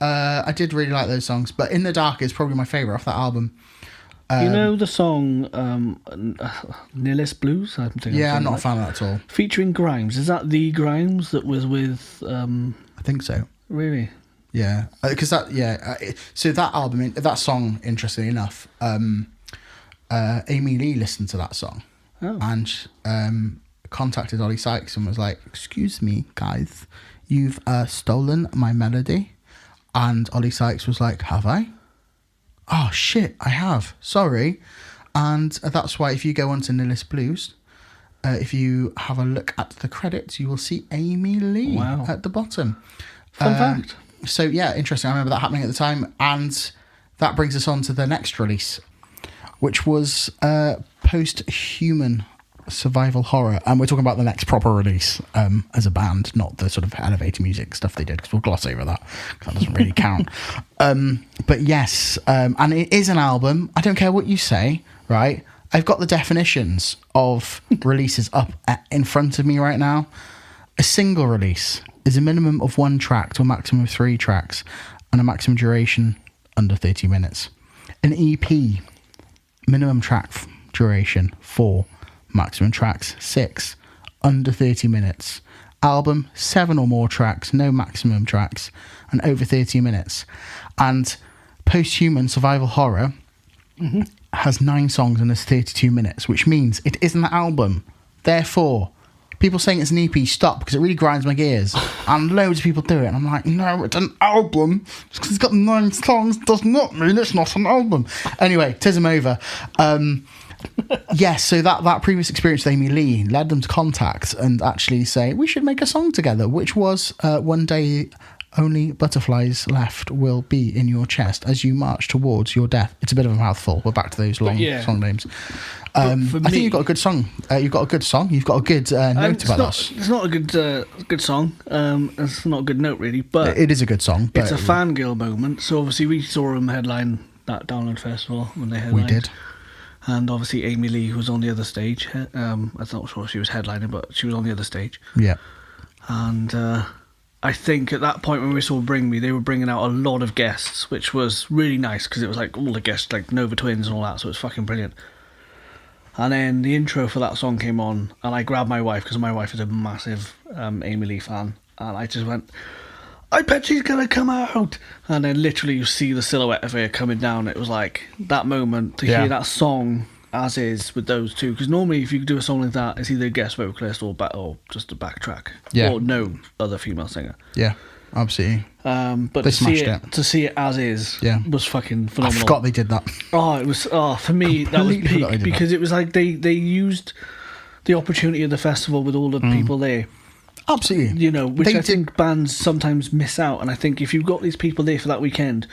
I did really like those songs, but In the Dark is probably my favourite off that album. You know the song Nihilist Blues? I'm not a fan of that at all. Featuring Grimes. Is that the Grimes that was with... I think so. Really? Yeah. Because so that album, that song, interestingly enough, Amy Lee listened to that song and contacted Ollie Sykes and was like, "Excuse me, guys, you've stolen my melody." And Ollie Sykes was like, "Have I? Oh shit, I have. Sorry." And that's why if you go onto Nihilist Blues, if you have a look at the credits, you will see Amy Lee at the bottom. Fun fact. So yeah, interesting. I remember that happening at the time, and that brings us on to the next release, which was Post-Human Survival Horror, and we're talking about the next proper release as a band, not the sort of elevator music stuff they did, because we'll gloss over that because that doesn't really count. But yes, and it is an album. I don't care what you say, right? I've got the definitions of releases up in front of me right now. A single release is a minimum of 1 track to a maximum of 3 tracks and a maximum duration under 30 minutes. An EP, minimum track duration 4, maximum tracks 6, under 30 minutes. Album 7 or more tracks, no maximum tracks, and over 30 minutes. And Post-Human Survival Horror has 9 songs and it's 32 minutes, which means it is an album. Therefore, people saying it's an EP, stop, because it really grinds my gears. And loads of people do it, and I'm like, no, it's an album. Just because it's got 9 songs does not mean it's not an album. Anyway, tism over. Yes, so that previous experience with Amy Lee led them to contact and actually say, we should make a song together, which was One Day Only Butterflies Left Will Be in Your Chest as You March Towards Your Death. It's a bit of a mouthful. We're back to those long song names. I think you've got a good song. You've got a good song. You've got a good note about us. It's not a good song. It's not a good note, really. But it is a good song. But it's a fangirl moment. So obviously we saw them headline that Download Festival when they headlined. We did. And obviously Amy Lee was on the other stage. I'm not sure if she was headlining, but she was on the other stage. Yeah. And I think at that point when we saw Bring Me, they were bringing out a lot of guests, which was really nice because it was like all the guests, like Nova Twins and all that, so it was fucking brilliant. And then the intro for that song came on, and I grabbed my wife because my wife is a massive Amy Lee fan, and I just went, I bet she's gonna come out. And then literally you see the silhouette of her coming down. It was like that moment to hear that song as is with those two, because normally if you do a song like that, it's either a guest vocalist or just a backtrack, or no other female singer. Yeah, absolutely. But they to see it as is was fucking phenomenal. I forgot they did that. It was for me that was peak, because it was like they used the opportunity of the festival with all the people there. Absolutely. You know, which I think bands sometimes miss out, and I think if you've got these people there for that weekend,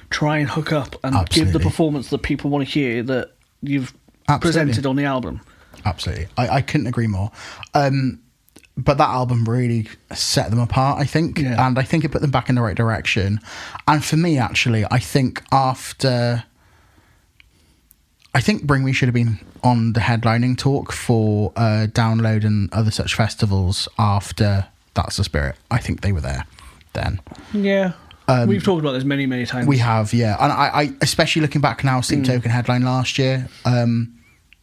try and hook up and give the performance that people want to hear that you've presented on the album. Absolutely. I couldn't agree more. But that album really set them apart, I think. Yeah. And I think it put them back in the right direction. And for me, actually, I think Bring Me should have been on the headlining talk for Download and other such festivals after That's the Spirit. I think they were there then. Yeah. We've talked about this many, many times. We have, yeah. And I especially looking back now, Sleep Token headline last year.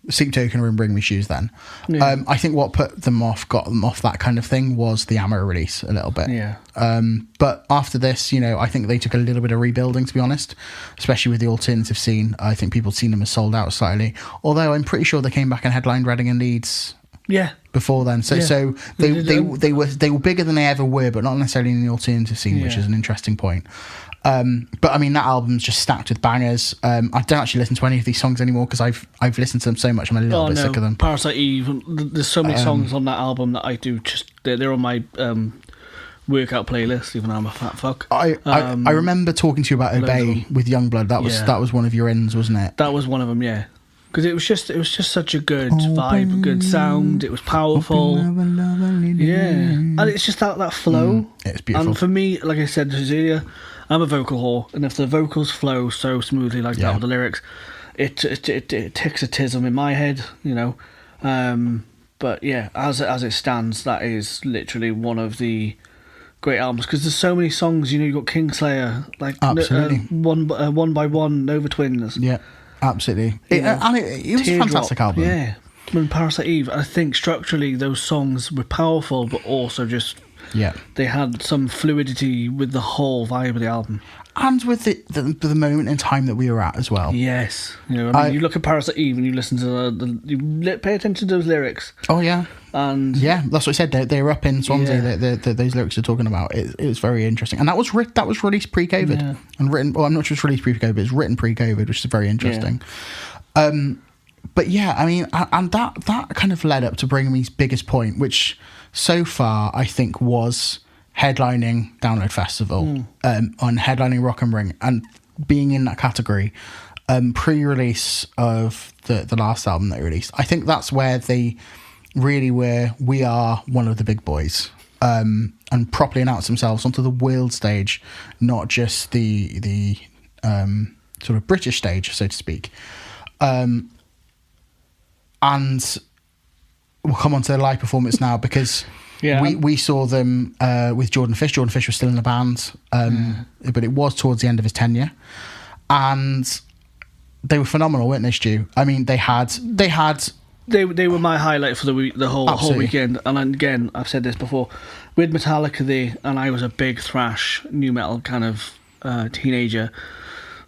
Sleep Token and Bring Me Shoes then. Yeah. I think what got them off that kind of thing was the Ammo release a little bit. Yeah. But after this, I think they took a little bit of rebuilding, to be honest, especially with the alternative scene. I think people seen them as sold out slightly, although I'm pretty sure they came back and headlined Reading and Leeds. Yeah. Before then, so they were bigger than they ever were, but not necessarily in the alternative scene, which is an interesting point. But I mean, that album's just stacked with bangers. I don't actually listen to any of these songs anymore because I've listened to them so much I'm a little bit sick of them. Parasite Eve, there's so many songs on that album that I do they're on my workout playlist, even though I'm a fat fuck. I remember talking to you about Obey with Youngblood. That was one of your ins, wasn't it? That was one of them, yeah. Because it was just such a good vibe, a good sound. It was powerful, yeah, and it's just that flow. It's beautiful. And for me, like I said earlier, I'm a vocal whore, and if the vocals flow so smoothly like that with the lyrics, it ticks a tism in my head, But yeah, as it stands, that is literally one of the great albums because there's so many songs. You've got Kingslayer, like absolutely. One by One, Nova Twins. Yeah. Absolutely. It was a fantastic album. Yeah. And Parasite Eve, I think structurally those songs were powerful, but also just they had some fluidity with the whole vibe of the album. And with the moment in time that we were at as well. Yes. You look at Parasite Eve and you listen to pay attention to those lyrics. Oh, yeah. And yeah, that's what I said. They were up in Swansea. Those lyrics you're talking about. It was very interesting, and that was released pre-COVID and written. Well, I'm not sure it's released pre-COVID. It's written pre-COVID, which is very interesting. Yeah. But yeah, I mean, and that kind of led up to Bring Me's biggest point, which so far I think was headlining Download Festival, on headlining Rock and Ring, and being in that category. Pre-release of the last album they released. I think that's where they really were, we are one of the big boys, and properly announced themselves onto the world stage, not just the sort of British stage, so to speak. And we'll come on to the live performance now because we saw them with Jordan Fish. Jordan Fish was still in the band, but it was towards the end of his tenure, and they were phenomenal, weren't they, Stu? I mean, they were my highlight for the whole weekend. And again, I've said this before, with Metallica there, and I was a big thrash new metal kind of teenager.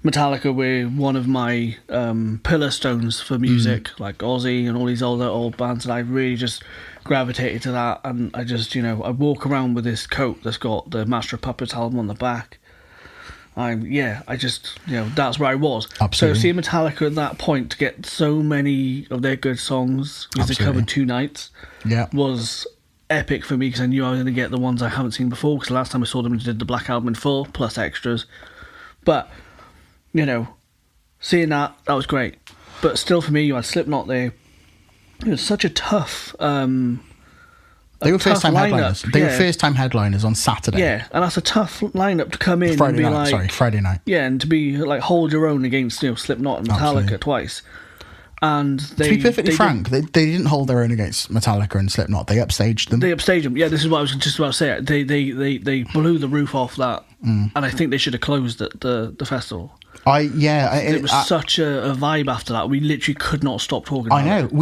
Metallica were one of my pillar stones for music, like Ozzy and all these old bands, and I really just gravitated to that. And I just, I walk around with this coat that's got the Master of Puppets album on the back. I just, that's where I was. Absolutely. So seeing Metallica at that point to get so many of their good songs, because they covered 2 nights, was epic for me because I knew I was going to get the ones I haven't seen before, because the last time I saw them they did the Black Album in full, plus extras. But, seeing that was great. But still for me, you had Slipknot there. It was such a tough... They were first-time headliners. They were first-time headliners on Saturday. Yeah, and that's a tough lineup to come in Friday night. Yeah, and to be like hold your own against Slipknot and Metallica twice. And to be perfectly frank, they didn't hold their own against Metallica and Slipknot. They upstaged them. Yeah, this is what I was just about to say. They blew the roof off that, and I think they should have closed the festival. It was such a vibe after that. We literally could not stop talking about it.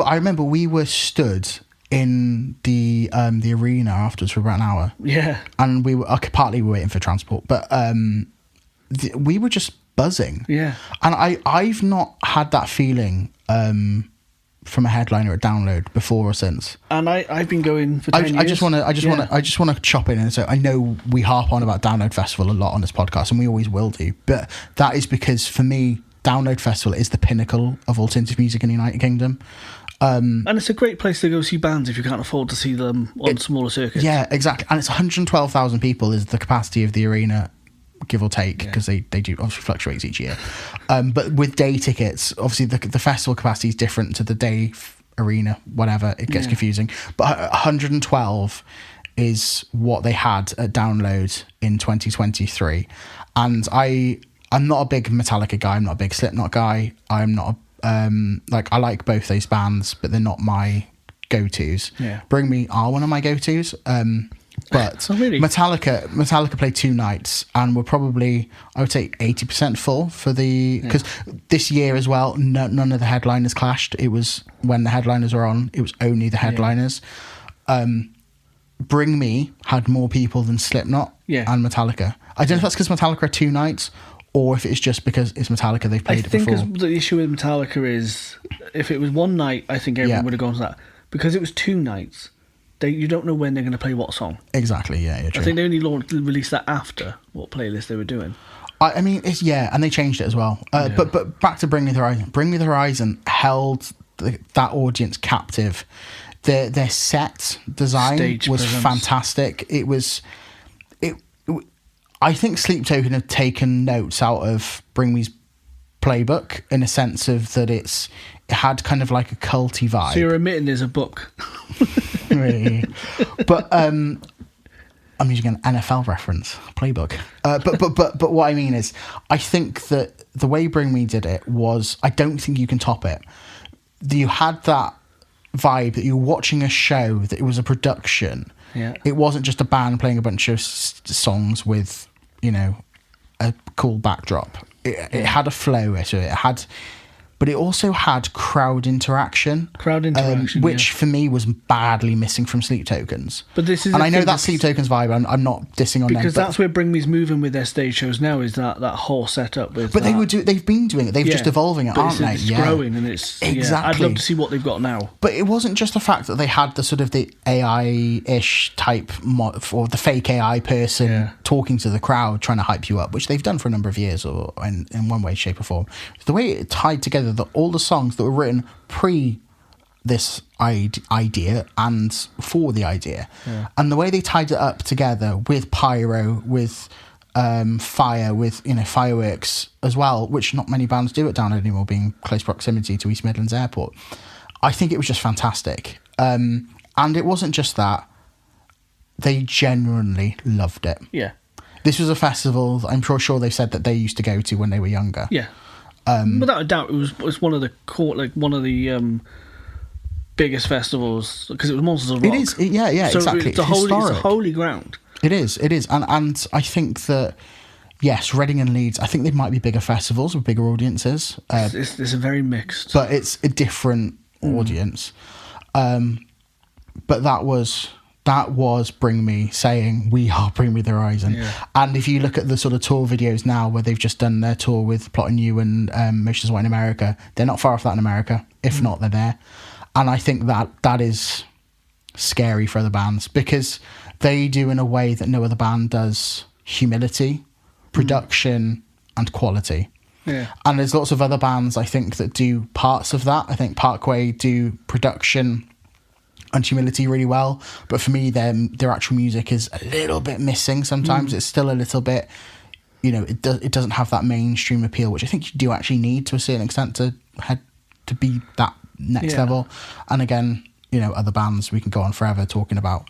I remember we were stood in the arena afterwards for about an hour. Yeah. And we were partly waiting for transport, but we were just buzzing. Yeah. And I've not had that feeling from a headliner at Download before or since. And I've been going for 10 years. I just want to chop in and say, I know we harp on about Download Festival a lot on this podcast, and we always will do, but that is because for me, Download Festival is the pinnacle of alternative music in the United Kingdom. And it's a great place to go see bands if you can't afford to see them on smaller circuits. Yeah, exactly. And it's 112,000 people is the capacity of the arena, give or take, because they do obviously fluctuates each year. But with day tickets, obviously the festival capacity is different to the day arena, whatever. It gets confusing. But 112 is what they had at Download in 2023. And I'm not a big Metallica guy. I'm not a big Slipknot guy. I'm not a I like both those bands, but they're not my go-tos. Yeah. Bring Me are one of my go-tos. but Oh, really? Metallica played 2 nights and were probably, I would say, 80% full for the, because this year as well, none of the headliners clashed. It was when the headliners were on, it was only the headliners. Bring Me had more people than Slipknot and Metallica. I don't know if that's because Metallica are 2 nights, or if it's just because it's Metallica, they've played it before. I think the issue with Metallica is, if it was 1 night, I think everyone would have gone to that. Because it was 2 nights, you don't know when they're going to play what song. Exactly, yeah, true. I think they only released that after what playlist they were doing. I mean, and they changed it as well. But back to Bring Me the Horizon. Bring Me the Horizon held that audience captive. Their set design Stage was presence. fantastic. I think Sleep Token have taken notes out of Bring Me's playbook in a sense of that it had kind of like a culty vibe. So you're admitting there's a book. Really. But I'm using an NFL reference, playbook. But what I mean is, I think that the way Bring Me did it was, I don't think you can top it. You had that vibe that you were watching a show, that it was a production. Yeah. It wasn't just a band playing a bunch of songs with, a cool backdrop. It had a flow to it. But it also had crowd interaction. Which for me was badly missing from Sleep Tokens. But this is, and I know that Sleep Tokens vibe. I'm not dissing on them, because that's where Bring Me's moving with their stage shows now. Is that whole setup with? But they've been doing it. They've just evolving it, aren't they? It's growing, and it's exactly. I'd love to see what they've got now. But it wasn't just the fact that they had the sort of the AI-ish type or the fake AI person talking to the crowd, trying to hype you up, which they've done for a number of years, or in one way, shape, or form. The way it tied together all the songs that were written pre this idea and for the idea, and the way they tied it up together with pyro, with fire, with fireworks as well, which not many bands do it down anymore, being close proximity to East Midlands Airport. I think it was just fantastic, and it wasn't just that. They genuinely loved it. Yeah, this was a festival I'm sure they said that they used to go to when they were younger. Yeah. Without a doubt, it was one of the biggest festivals, because it was Monsters of Rock. It is, so exactly. It's holy ground. It is, and I think that yes, Reading and Leeds, I think they might be bigger festivals with bigger audiences. It's a very mixed, but it's a different audience. But that was Bring Me saying, we are Bring Me the Horizon. Yeah. And if you look at the sort of tour videos now, where they've just done their tour with Plotting You and Motions White in America, they're not far off that in America. If not, they're there. And I think that is scary for other bands, because they do in a way that no other band does: humility, production, and quality. Yeah. And there's lots of other bands, I think, that do parts of that. I think Parkway do production and humility really well, but for me their actual music is a little bit missing sometimes. It's still a little bit, it doesn't have that mainstream appeal, which I think you do actually need to a certain extent to be that next level. And again, other bands we can go on forever talking about,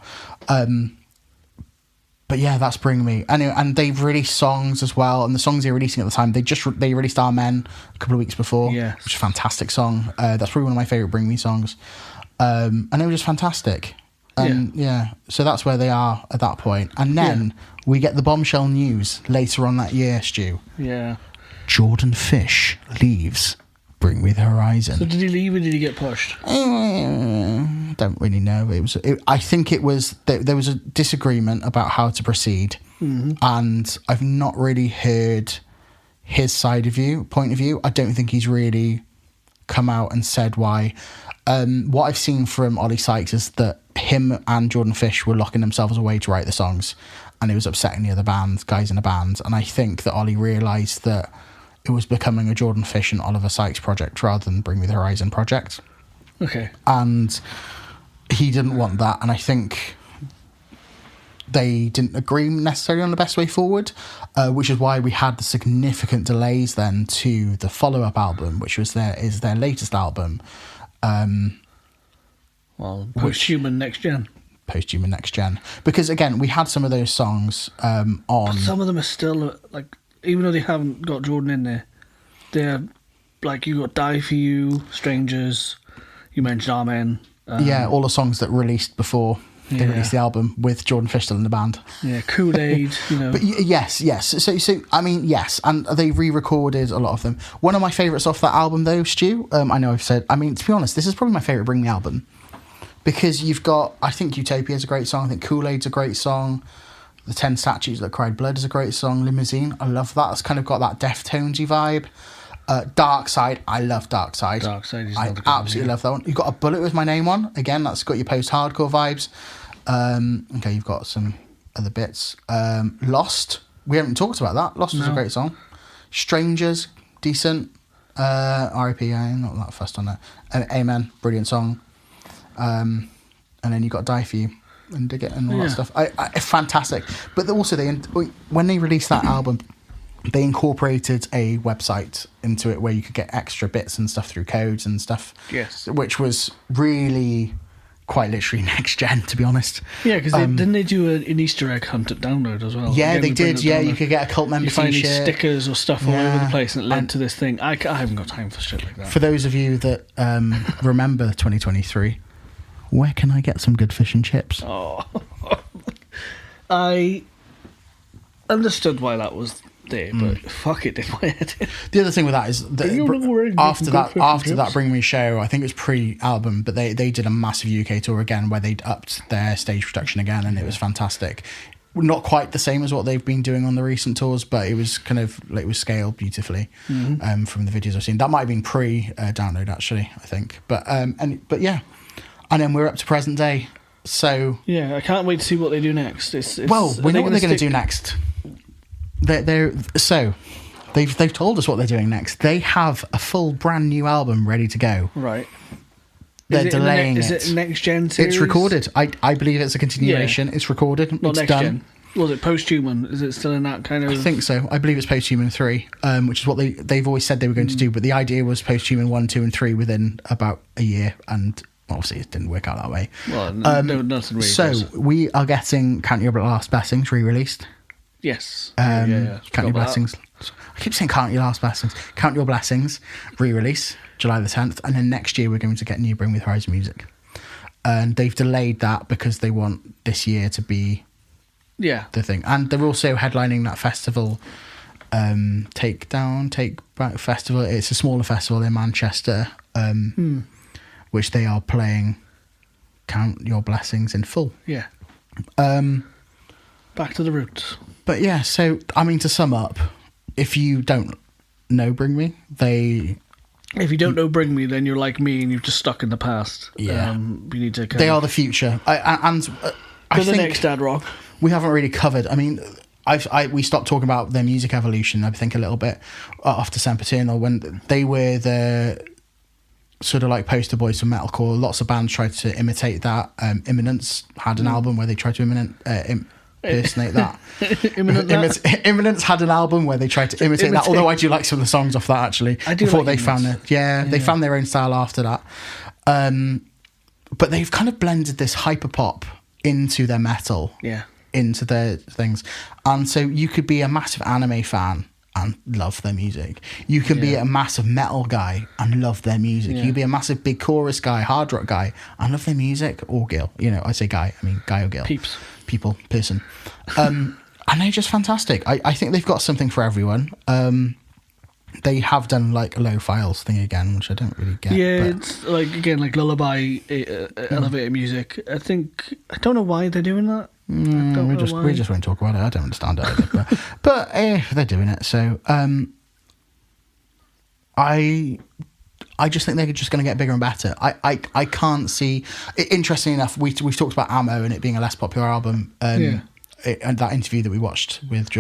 but yeah, that's Bring Me. And they've released songs as well, and the songs they're releasing at the time, they released Our Men a couple of weeks before, which is a fantastic song. That's probably one of my favourite Bring Me songs. And they were just fantastic. So that's where they are at that point. And then we get the bombshell news later on that year, Stu. Yeah. Jordan Fish leaves Bring Me the Horizon. So did he leave or did he get pushed? Don't really know. I think it was there was a disagreement about how to proceed, and I've not really heard his point of view. I don't think he's really come out and said why. What I've seen from Ollie Sykes is that him and Jordan Fish were locking themselves away to write the songs, and it was upsetting the other guys in the band. And I think that Ollie realised that it was becoming a Jordan Fish and Oliver Sykes project rather than Bring Me the Horizon project. Okay. And he didn't want that, and I think they didn't agree necessarily on the best way forward, which is why we had the significant delays then to the follow-up album, which is their latest album. Post-Human Next Gen. Post-Human Next Gen. Because, again, we had some of those songs on... But some of them are still, even though they haven't got Jordan in there, they're, you got Die For You, Strangers, you mentioned Amen. All the songs that released before They released the album with Jordan Fish still in the band. Yeah, Kool-Aid, you know. But yes. So I mean, yes, and they re-recorded a lot of them. One of my favourites off that album, though, Stu, I know I've said, I mean, to be honest, this is probably my favourite Bring Me album. Because you've got, I think Utopia's a great song, I think Kool-Aid's a great song, The 10 Statues That Cried Blood is a great song, Limousine, I love that. It's kind of got that Deftonesy vibe. Dark Side, I love Dark Side. Dark Side is I absolutely love that one. You've got A Bullet With My Name on. Again, that's got your post-hardcore vibes. Okay, you've got some other bits. Lost, we haven't talked about that. Lost was a great song. Strangers, decent. R.I.P. I'm not that fussed on that. Amen, brilliant song. And then you got Die For You and Dig It and all that stuff. Fantastic. But also, when they released that album, they incorporated a website into it where you could get extra bits and stuff through codes and stuff. Yes. Which was really quite literally next gen, to be honest. Yeah, because didn't they do an Easter egg hunt at download as well? Yeah, they did. Yeah, you could get a cult member t-shirt. You find these stickers or stuff all over the place, and it led to this thing. I haven't got time for shit like that. For those of you that remember 2023, where can I get some good fish and chips? Oh, I understood why that was there, but fuck it, did my head in. The other thing with that is that after that Bring Me show, I think it was pre-album, but they did a massive UK tour again where they'd upped their stage production again, and it was fantastic. Not quite the same as what they've been doing on the recent tours, but it was kind of like, it was scaled beautifully from the videos I've seen. That might have been pre-download actually, I think. But yeah, and then we're up to present day. So yeah, I can't wait to see what they do next. We know what they're going to do next. They've told us what they're doing next. They have a full brand new album ready to go. Right. They're delaying it. Is it next gen series? It's recorded. I believe it's a continuation. Yeah. It's recorded. Not it's next done. Gen. Was it Posthuman? Is it still in that kind of? I think so. I believe it's Posthuman 3, which is what they've always said they were going to do. But the idea was Posthuman 1, 2, and 3 within about a year, and obviously it didn't work out that way. Well, nothing really. So we are getting Count Your Last Blessings re-released. Yes. Count Your Blessings. I keep saying Count Your Last Blessings. Count Your Blessings re-release July the 10th, and then next year we're going to get new Bring Me the Horizon music. And they've delayed that because they want this year to be the thing. And they're also headlining that festival, Take Back Festival. It's a smaller festival in Manchester, which they are playing Count Your Blessings in full. Yeah. Back to the roots. But yeah, so, I mean, to sum up, if you don't know Bring Me, if you don't know Bring Me, then you're like me and you've just stuck in the past. Yeah. You need to They are the future. I the think next Dad Rock. We haven't really covered, I mean, we stopped talking about their music evolution, I think, a little bit after Sempiternal, when they were the sort of like poster boys for metalcore. Lots of bands tried to imitate that. Imminence had an album where they tried to impersonate that. Imminence had an album where they tried to imitate that, although I do like some of the songs off that actually. Before they found they found their own style after that. But they've kind of blended this hyperpop into their metal, into their things. And so you could be a massive anime fan and love their music. You can be a massive metal guy and love their music. You can be a massive big chorus guy, hard rock guy, and love their music, or girl. You know, I say guy, I mean guy or girl. Peeps. People, person. And they're just fantastic. I think they've got something for everyone. They have done like a low files thing again, which I don't really get. Yeah, it's like, again, like lullaby, elevator music. I don't know why they're doing that. We just won't talk about it. I don't understand it either. but they're doing it. So I just think they're just going to get bigger and better. I can't see. Interestingly enough, we've talked about Ammo and it being a less popular album. And that interview that we watched with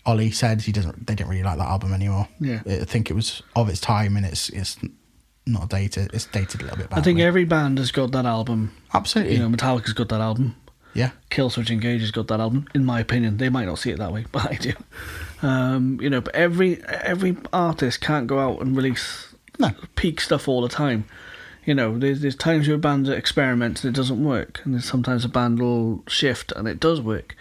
Ollie said they didn't really like that album anymore. Yeah, I think it was of its time, and it's not dated. It's dated a little bit badly. I think every band has got that album. Absolutely. You know, Metallica's got that album. Yeah. Killswitch Engage has got that album. In my opinion, they might not see it that way, but I do. You know, but every artist can't go out and release peak stuff all the time. You know, there's times where bands experiment and it doesn't work, and there's sometimes a band will shift and it does work.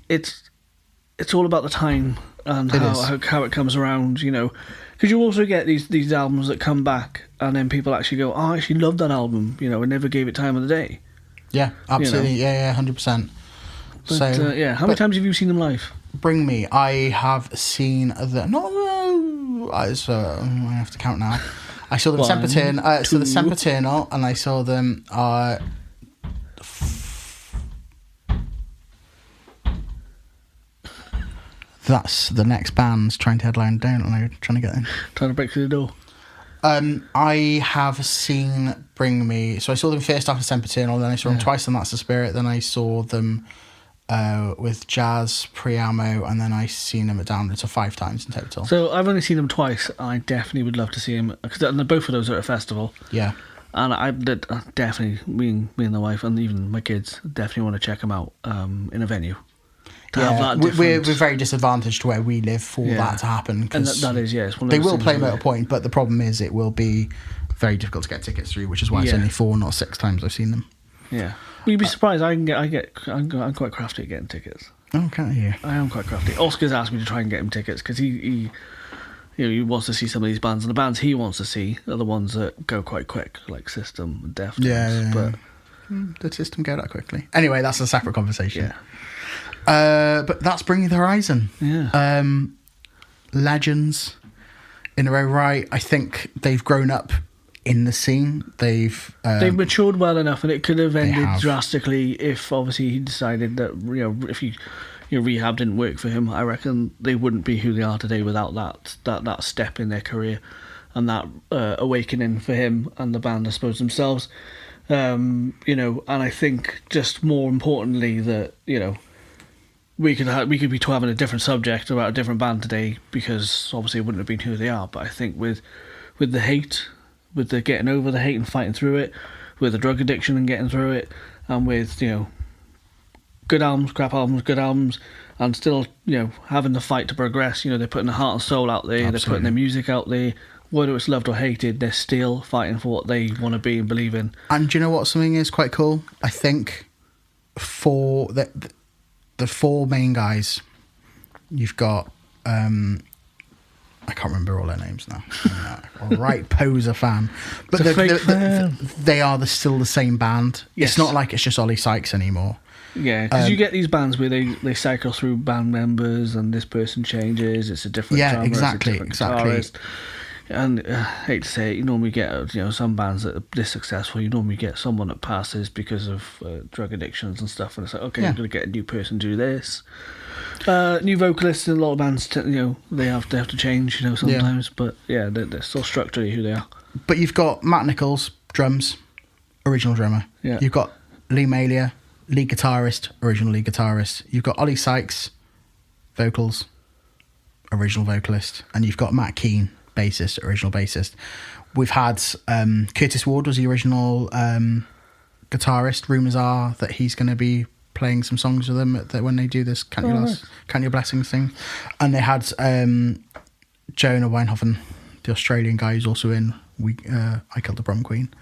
It's all about the time and how it comes around, you know. Because you also get these albums that come back and then people actually go, oh, I actually love that album, you know, and never gave it time of the day. Yeah, absolutely. You know? Yeah, 100%. But, So how many times have you seen them live? Bring Me. I have seen I have to count now. I saw them Sempiternal. So the Sempiternal, and I saw them. That's the next band's trying to headline down, and I'm trying to get in. Trying to break through the door. I have seen Bring Me. So I saw them first after Sempiternal, then I saw them twice on That's the Spirit, then I saw them with Jazz, Pre-Ammo, and then I seen them at Down. So 5 times in total. So I've only seen them twice. I definitely would love to see them, because both of those are at a festival. Yeah. And I definitely, me and the wife, and even my kids, definitely want to check them out in a venue. We're very disadvantaged to where we live for that to happen. And that is, yes. They will play Motor Point, but the problem is it will be very difficult to get tickets through, which is why it's only 4, not 6 times I've seen them. Yeah. You'd be surprised. I'm quite crafty at getting tickets. Okay, yeah. I am quite crafty. Oscar's asked me to try and get him tickets because he wants to see some of these bands, and the bands he wants to see are the ones that go quite quick, like System and Deftones. Yeah. But did System go that quickly? Anyway, that's a separate conversation. Yeah. But that's Bring Me the Horizon. Yeah. Legends in a row, right? I think they've grown up in the scene. They've matured well enough, and it could have ended drastically if obviously he decided that if your rehab didn't work for him. I reckon they wouldn't be who they are today without that step in their career and that awakening for him and the band, I suppose, themselves. And I think just more importantly that we could be having a different subject about a different band today, because obviously it wouldn't have been who they are. But I think with the hate, with the getting over the hate and fighting through it, with the drug addiction and getting through it, and with good albums, crap albums, good albums, and still having the fight to progress. They're putting their heart and soul out there. Absolutely. They're putting their music out there. Whether it's loved or hated, they're still fighting for what they want to be and believe in. And do you know what something is quite cool? I think for the 4 main guys, you've got I can't remember all their names now. All right, poser fan, but they are still the same band. Yes. It's not like it's just Ollie Sykes anymore. Yeah, because you get these bands where they cycle through band members and this person changes. It's a different drummer, exactly. Guitarist. And I hate to say it, you normally get some bands that are this successful. You normally get someone that passes because of drug addictions and stuff, and it's like, okay, I'm going to get a new person to do this. New vocalists in a lot of bands, they have to change, sometimes. But yeah, they're still structurally who they are. But you've got Matt Nichols, drums, original drummer. Yeah. You've got Lee Malia, lead guitarist, original lead guitarist. You've got Ollie Sykes, vocals, original vocalist, and you've got Matt Keane, bassist, original bassist. We've had Curtis Ward was the original guitarist. Rumours are that he's going to be playing some songs with them when they do this Count Your Blessings thing. And they had Jonah Weinhofen, the Australian guy who's also in I Killed the Prom Queen,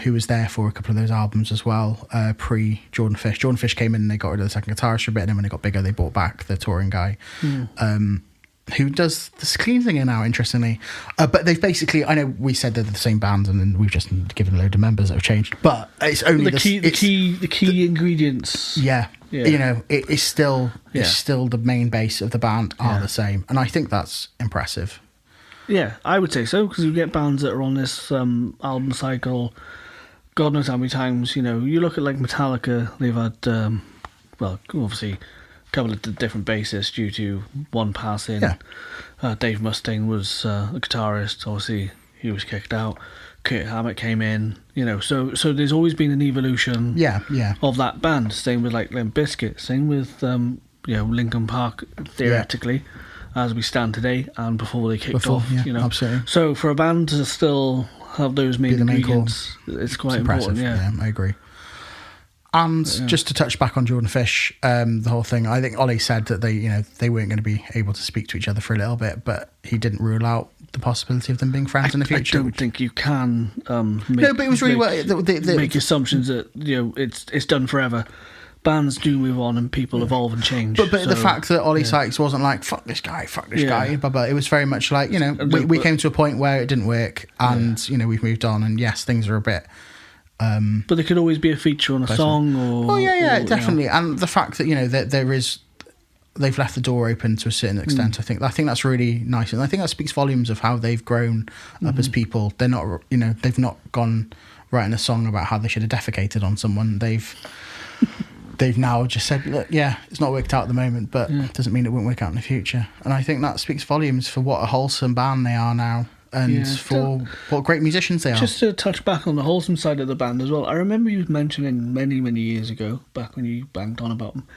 who was there for a couple of those albums as well, pre Jordan Fish. Jordan Fish came in and they got rid of the second guitarist for a bit, and then when they got bigger they brought back the touring guy. Who does this clean thing now, interestingly. But they've basically, I know we said they're the same band and then we've just given a load of members that have changed, but it's only the key ingredients. Yeah. It's still the main base of the band are the same. And I think that's impressive. Yeah, I would say so, because you get bands that are on this album cycle, God knows how many times, you look at like Metallica, they've had, obviously, couple of different bassists due to one passing. Yeah. Dave Mustaine was a guitarist. Obviously, he was kicked out. Kurt Hammett came in. So there's always been an evolution. Yeah. Of that band. Same with like Limp Bizkit. Same with Linkin Park theoretically, as we stand today, and before they kicked off. Yeah, absolutely. So for a band to still have those main ingredients, it's quite important. Yeah, I agree. And just to touch back on Jordan Fish, the whole thing, I think Ollie said that they weren't going to be able to speak to each other for a little bit, but he didn't rule out the possibility of them being friends in the future. I don't think you can. No, but it was really make assumptions that it's done forever. Bands do move on and people evolve and change. But the fact that Ollie Sykes wasn't like fuck this guy, but it was very much like we came to a point where it didn't work, and we've moved on, and yes, things are a bit But there could always be a feature on a song, or definitely. And the fact that that they've left the door open to a certain extent. I think that's really nice, and I think that speaks volumes of how they've grown up as people. They're not, they've not gone writing a song about how they should have defecated on someone. They've now just said, look, it's not worked out at the moment, but it doesn't mean it won't work out in the future. And I think that speaks volumes for what a wholesome band they are now, and for what great musicians they are. Just to touch back on the wholesome side of the band as well, I remember you mentioning many, many years ago, back when you banged on about them.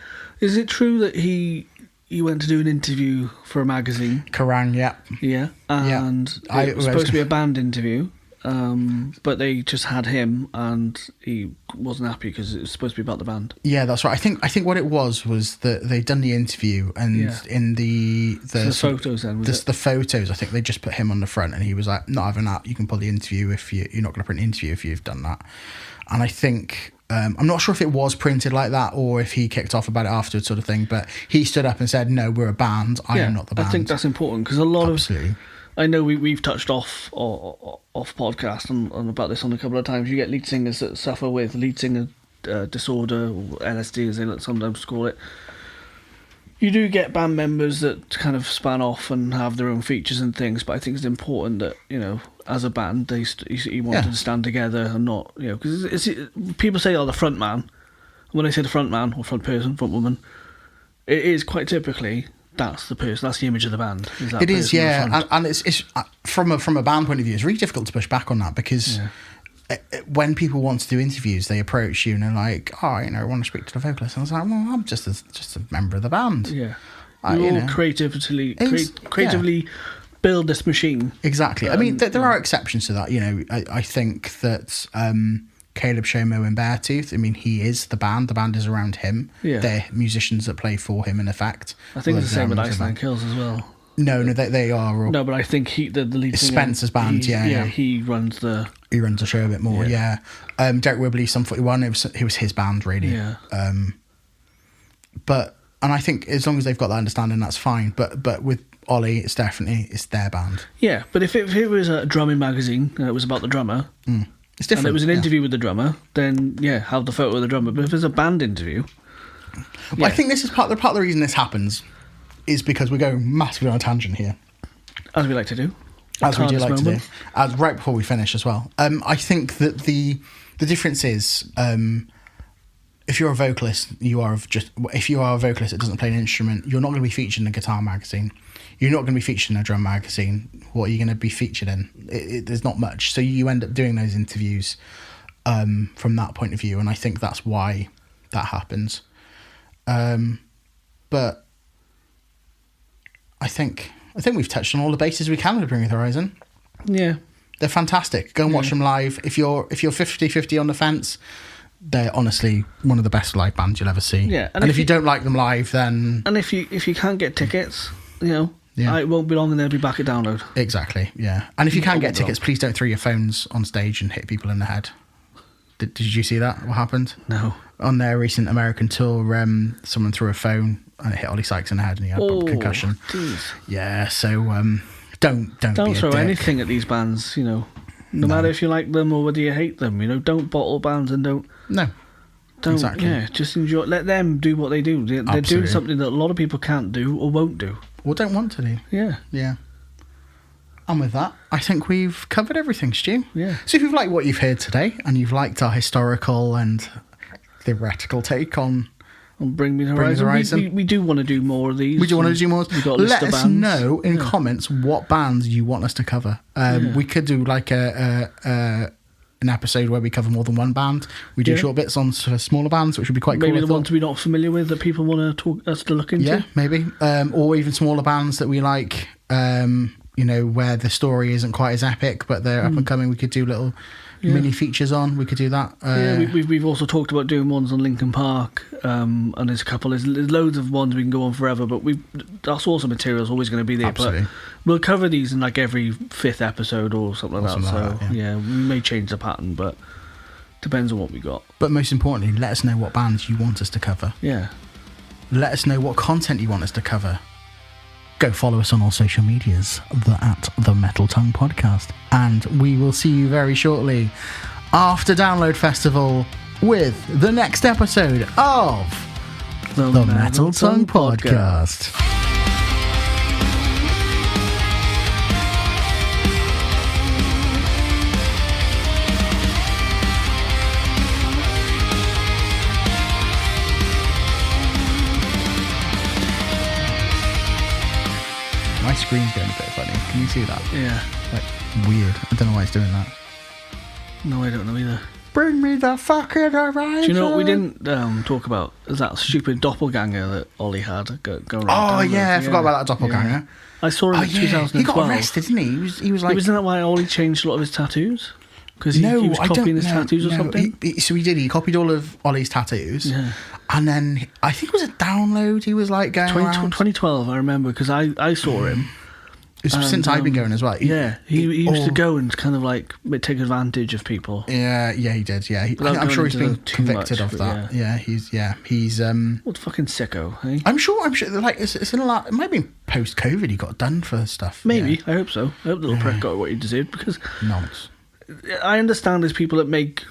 Is it true that he went to do an interview for a magazine? Kerrang, yeah. Yeah, and it was supposed to be a band interview, but they just had him, and he wasn't happy because it was supposed to be about the band. Yeah, that's right. I think what it was that they'd done the interview, and in the photos then, the photos, I think they just put him on the front, and he was like, not having that. You can pull the interview if you're not going to print an interview if you've done that. And I think I'm not sure if it was printed like that or if he kicked off about it afterwards, sort of thing. But he stood up and said, "No, we're a band. I am not the band." I think that's important because a lot of I know we've touched off podcast and about this on a couple of times. You get lead singers that suffer with lead singer disorder, or LSD as they sometimes call it. You do get band members that kind of span off and have their own features and things, but I think it's important that, as a band, you wanted to stand together and not, because people say, the front man. When I say the front man or front person, front woman, it is quite typically that's the person, that's the image of the band. It is, yeah, and it's from a band point of view, it's really difficult to push back on that because. Yeah. When people want to do interviews, they approach you and they're like, I want to speak to the vocalist. And I was like, well, I'm just a member of the band. Yeah. We all creatively build this machine. Exactly. I mean, there are exceptions to that. I think that Caleb Shomo in Beartooth, I mean, he is the band. The band is around him. Yeah. They're musicians that play for him, in effect. I think it's the same with Iceland Kills as well. No, they are. No, but I think the lead singer, Spencer's band, he runs the show a bit more, yeah. Derek Wibley, Sum 41, it was his band, really. Yeah. And I think as long as they've got that understanding, that's fine. But with Ollie, it's their band. Yeah, but if it was a drumming magazine and it was about the drummer, it's different. And it was an interview with the drummer, then have the photo of the drummer. But if it's a band interview, I think this is part of the reason this happens. Is because we're going massively on a tangent here. As we like to do. As we do like to do. Right before we finish as well. I think that the difference is, if you're a vocalist, if you are a vocalist that doesn't play an instrument, you're not going to be featured in a guitar magazine. You're not going to be featured in a drum magazine. What are you going to be featured in? There's not much. So you end up doing those interviews from that point of view, and I think that's why that happens. But I think we've touched on all the bases we can with Bring Me the Horizon. Yeah. They're fantastic. Go and watch them live. If you're 50-50 on the fence, they're honestly one of the best live bands you'll ever see. Yeah. And if you don't like them live, then... And if you can't get tickets, it won't be long and they'll be back at download. Exactly, yeah. And if you can't get tickets, please don't throw your phones on stage and hit people in the head. Did you see that? What happened? No. On their recent American tour, someone threw a phone and it hit Ollie Sykes in the head and he had a concussion. Geez. Yeah, so don't throw anything at these bands, No matter if you like them or whether you hate them, don't bottle bands and don't exactly. Yeah, just enjoy. Let them do what they do. They're doing something that a lot of people can't do or won't do or don't want to do. Yeah. And with that, I think we've covered everything, Stu. Yeah. So if you've liked what you've heard today and you've liked our historical and theoretical take on Bring Me the Horizon. We do want to do more of these. We do want to do more. We've got a list of bands. Let us know in comments what bands you want us to cover. We could do like an episode where we cover more than one band. We do short bits on smaller bands, which would be quite cool. Maybe the ones we're not familiar with that people want us to look into. Yeah, maybe. Or even smaller bands that we like, where the story isn't quite as epic, but they're up and coming. We could do little mini features on. We could do that. We've also talked about doing ones on Linkin Park, and there's loads of ones we can go on forever, but our source of material is always going to be there. Absolutely. But we'll cover these in like every 5th episode or something like that. We may change the pattern, but depends on what we got. But most importantly, let us know what bands you want us to cover. Yeah. Let us know what content you want us to cover. Go follow us on all social medias, at the Metal Tongue Podcast. And we will see you very shortly after Download Festival with the next episode of the Metal Tongue Podcast. My screen's going a bit funny. Can you see that? Yeah. Like, weird. I don't know why it's doing that. No, I don't know either. Bring me the fucking horizon. Do you know what we didn't talk about? Is that stupid doppelganger that Ollie had going around? Oh, yeah, I forgot about that doppelganger. Yeah. I saw him in 2012. He got arrested, didn't he? He was like... Wasn't that why Ollie changed a lot of his tattoos? Because he was copying his tattoos or something? So he did. He copied all of Ollie's tattoos. Yeah. And then, I think it was a Download, he was like going around. 2012, I remember, because I saw him. Since I've been going as well. He used to go and kind of like take advantage of people. Yeah, he did. Yeah, I'm sure he's been convicted of that. Yeah, he's what fucking sicko, eh? I'm sure. Like it's in a lot. It might be post-COVID. He got done for stuff. Maybe. Yeah. I hope so. I hope the little prick got what he deserved, because nonce. I understand there's people that make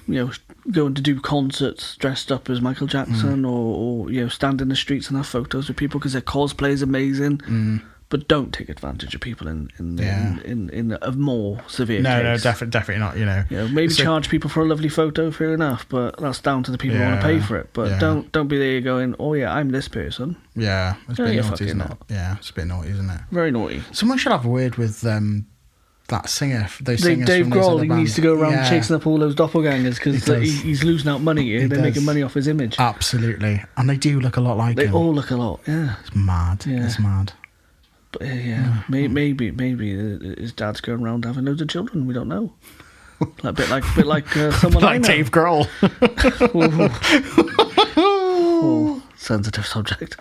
going to do concerts dressed up as Michael Jackson or stand in the streets and have photos with people because their cosplay is amazing. But don't take advantage of people in a more severe case. No, definitely not. Maybe charge people for a lovely photo, fair enough. But that's down to the people who want to pay for it. But don't be there going, oh yeah, I'm this person. Yeah, it's a bit naughty, isn't it? Yeah, it's a bit naughty, isn't it? Very naughty. Someone should have a word with that singer. Those singers Dave from those Grohl, other he bands. needs to go around chasing up all those doppelgangers because he's losing out money. They're making money off his image. Absolutely, and they do look a lot like him. They all look a lot. Yeah, it's mad. Yeah. It's mad. But maybe his dad's going around having loads of children. We don't know. A bit like someone like I know. Dave Grohl. Sensitive subject.